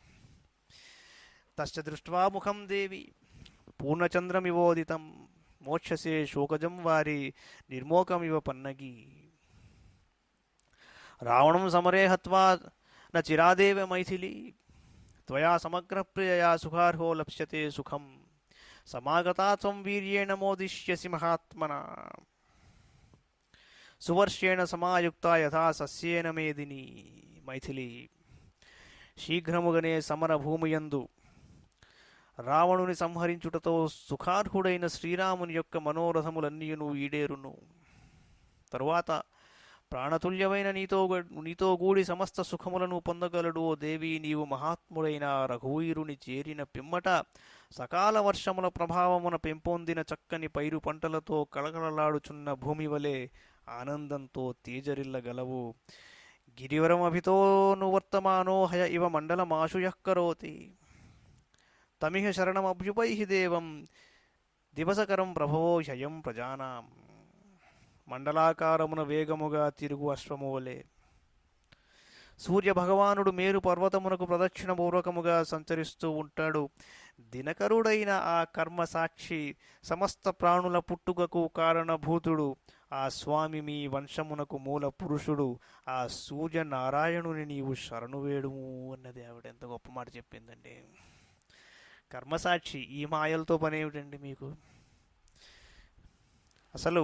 తస్య దృష్ట్వా ముఖం దేవి పూర్ణచంద్రమివోదితం మోక్షసే శోకజం వారి నిర్మోకమివ పన్నగి. రావణం సమరే హత్వా న చిరాదేవ మైథిలి త్వయా సమగ్రప్రియయా సుఖార్హో లప్స్యతే సుఖం సమాగతా త్వం వీర్యేణ మోదిష్యసి మహాత్మనా సువర్షేణ సమాయుక్త యథా సస్యేన మేదిని. మైథిలి, శీఘ్రముగనే సమర భూమియందు రావణుని సంహరించుటతో సుఖార్హుడైన శ్రీరాముని యొక్క మనోరథములన్నీయును ఈడేరును. తరువాత ప్రాణతుల్యమైన నీతో గూడి సమస్త సుఖములను పొందగలడు. ఓ దేవి, నీవు మహాత్ముడైన రఘువీరుని చేరిన పిమ్మట సకాల వర్షముల ప్రభావమున పెంపొందిన చక్కని పైరు పంటలతో కళకళలాడుచున్న భూమి వలె ఆనందంతో తేజరిల్లగలవు. గిరివరమభితో వర్తమానో హయ ఇవ మండలమాశుయః కరోతి తమిహ శరణమభ్యుపైః దేవం దివసకరం ప్రభవో హ్యయం ప్రజానాం. మండలాకారమున వేగముగా తిరుగు అశ్వము వలె సూర్యభగవానుడు మేరు పర్వతమునకు ప్రదక్షిణపూర్వకముగా సంచరిస్తూ ఉంటాడు. దినకరుడైన ఆ కర్మసాక్షి సమస్త ప్రాణుల పుట్టుకకు కారణభూతుడు ఆ స్వామి మీ వంశమునకు మూల పురుషుడు ఆ సూర్యనారాయణుని నీవు శరణు వేడుము అన్నది ఆవిడ. ఎంత గొప్ప మాట చెప్పిందండి. కర్మసాక్షి, ఈ మాయలతో పని ఏమిటండి మీకు? అసలు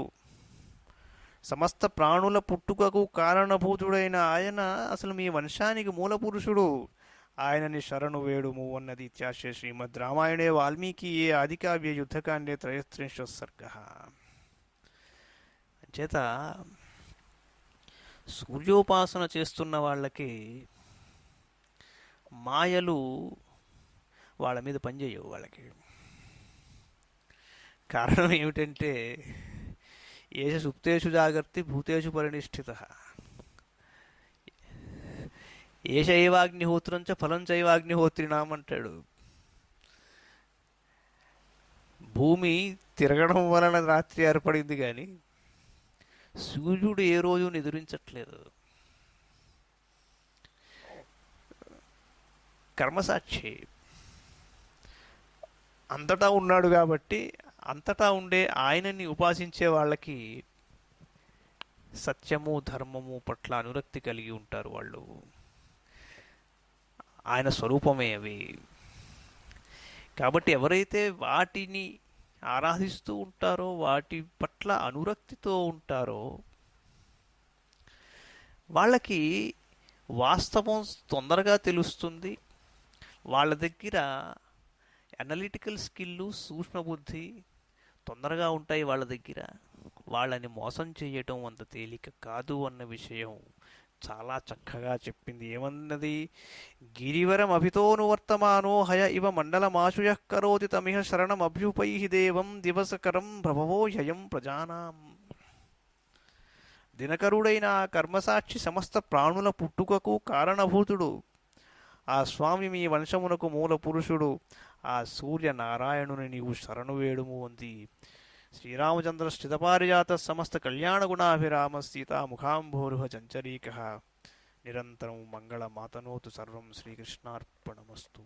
సమస్త ప్రాణుల పుట్టుకకు కారణభూతుడైన ఆయన అసలు మీ వంశానికి మూల పురుషుడు. ఆయనని శరణు వేడుము అన్నది ఇత్యాశ శ్రీమద్ రామాయణే వాల్మీకి ఏ ఆదికావ్య యుద్ధకాండే త్రయస్త్రింశ సర్గ. చేత సూర్యోపాసన చేస్తున్న వాళ్ళకి మాయలు వాళ్ళ మీద పనిచేయవు. వాళ్ళకి కారణం ఏమిటంటే ఏష సుప్తేషు జాగర్తి భూతేషు పరినిష్ఠిత, ఏష ఏవాగ్నిహోత్రం చ ఫలం చైవాగ్నిహోత్రినాం అంటాడు. భూమి తిరగడం వలన రాత్రి ఏర్పడింది కానీ సూర్యుడు ఏ రోజు నిద్రించట్లేదు. కర్మసాక్షి అంతటా ఉన్నాడు కాబట్టి అంతటా ఉండే ఆయనని ఉపాసించే వాళ్ళకి సత్యము ధర్మము పట్ల అనురక్తి కలిగి ఉంటారు. వాళ్ళు ఆయన స్వరూపమే అవి. కాబట్టి ఎవరైతే వాటిని ఆరాధిస్తూ ఉంటారో, వాటి పట్ల అనురక్తితో ఉంటారో వాళ్ళకి వాస్తవం తొందరగా తెలుస్తుంది. వాళ్ళ దగ్గర అనలిటికల్ స్కిల్లు, సూక్ష్మబుద్ధి తొందరగా ఉంటాయి వాళ్ళ దగ్గర. వాళ్ళని మోసం చేయటం అంత తేలిక కాదు అన్న విషయం చాలా చక్కగా చెప్పింది. ఏమన్నది? గిరివరం అభితోనువర్తమానో హయ ఇవ మండలమాశుయ కరోతి తమిహ శరణమభ్యుపై దేవం దివసకరం ప్రభవో హ్యయం ప్రజానాం. దినకరుడైన ఆ కర్మసాక్షి సమస్త ప్రాణుల పుట్టుకకు కారణభూతుడు. ఆ స్వామి మీ వంశమునకు మూల పురుషుడు. ఆ సూర్యనారాయణుని నీవు శరణు వేడుము అంది. శ్రీరామచంద్ర స్థితపారిజాత సమస్త కళ్యాణగుణాభిరామ సీతాముఖాంభోరుహ చంచరీక నిరంతరం మంగళమాతనోతు. సర్వం శ్రీకృష్ణార్పణమస్తు.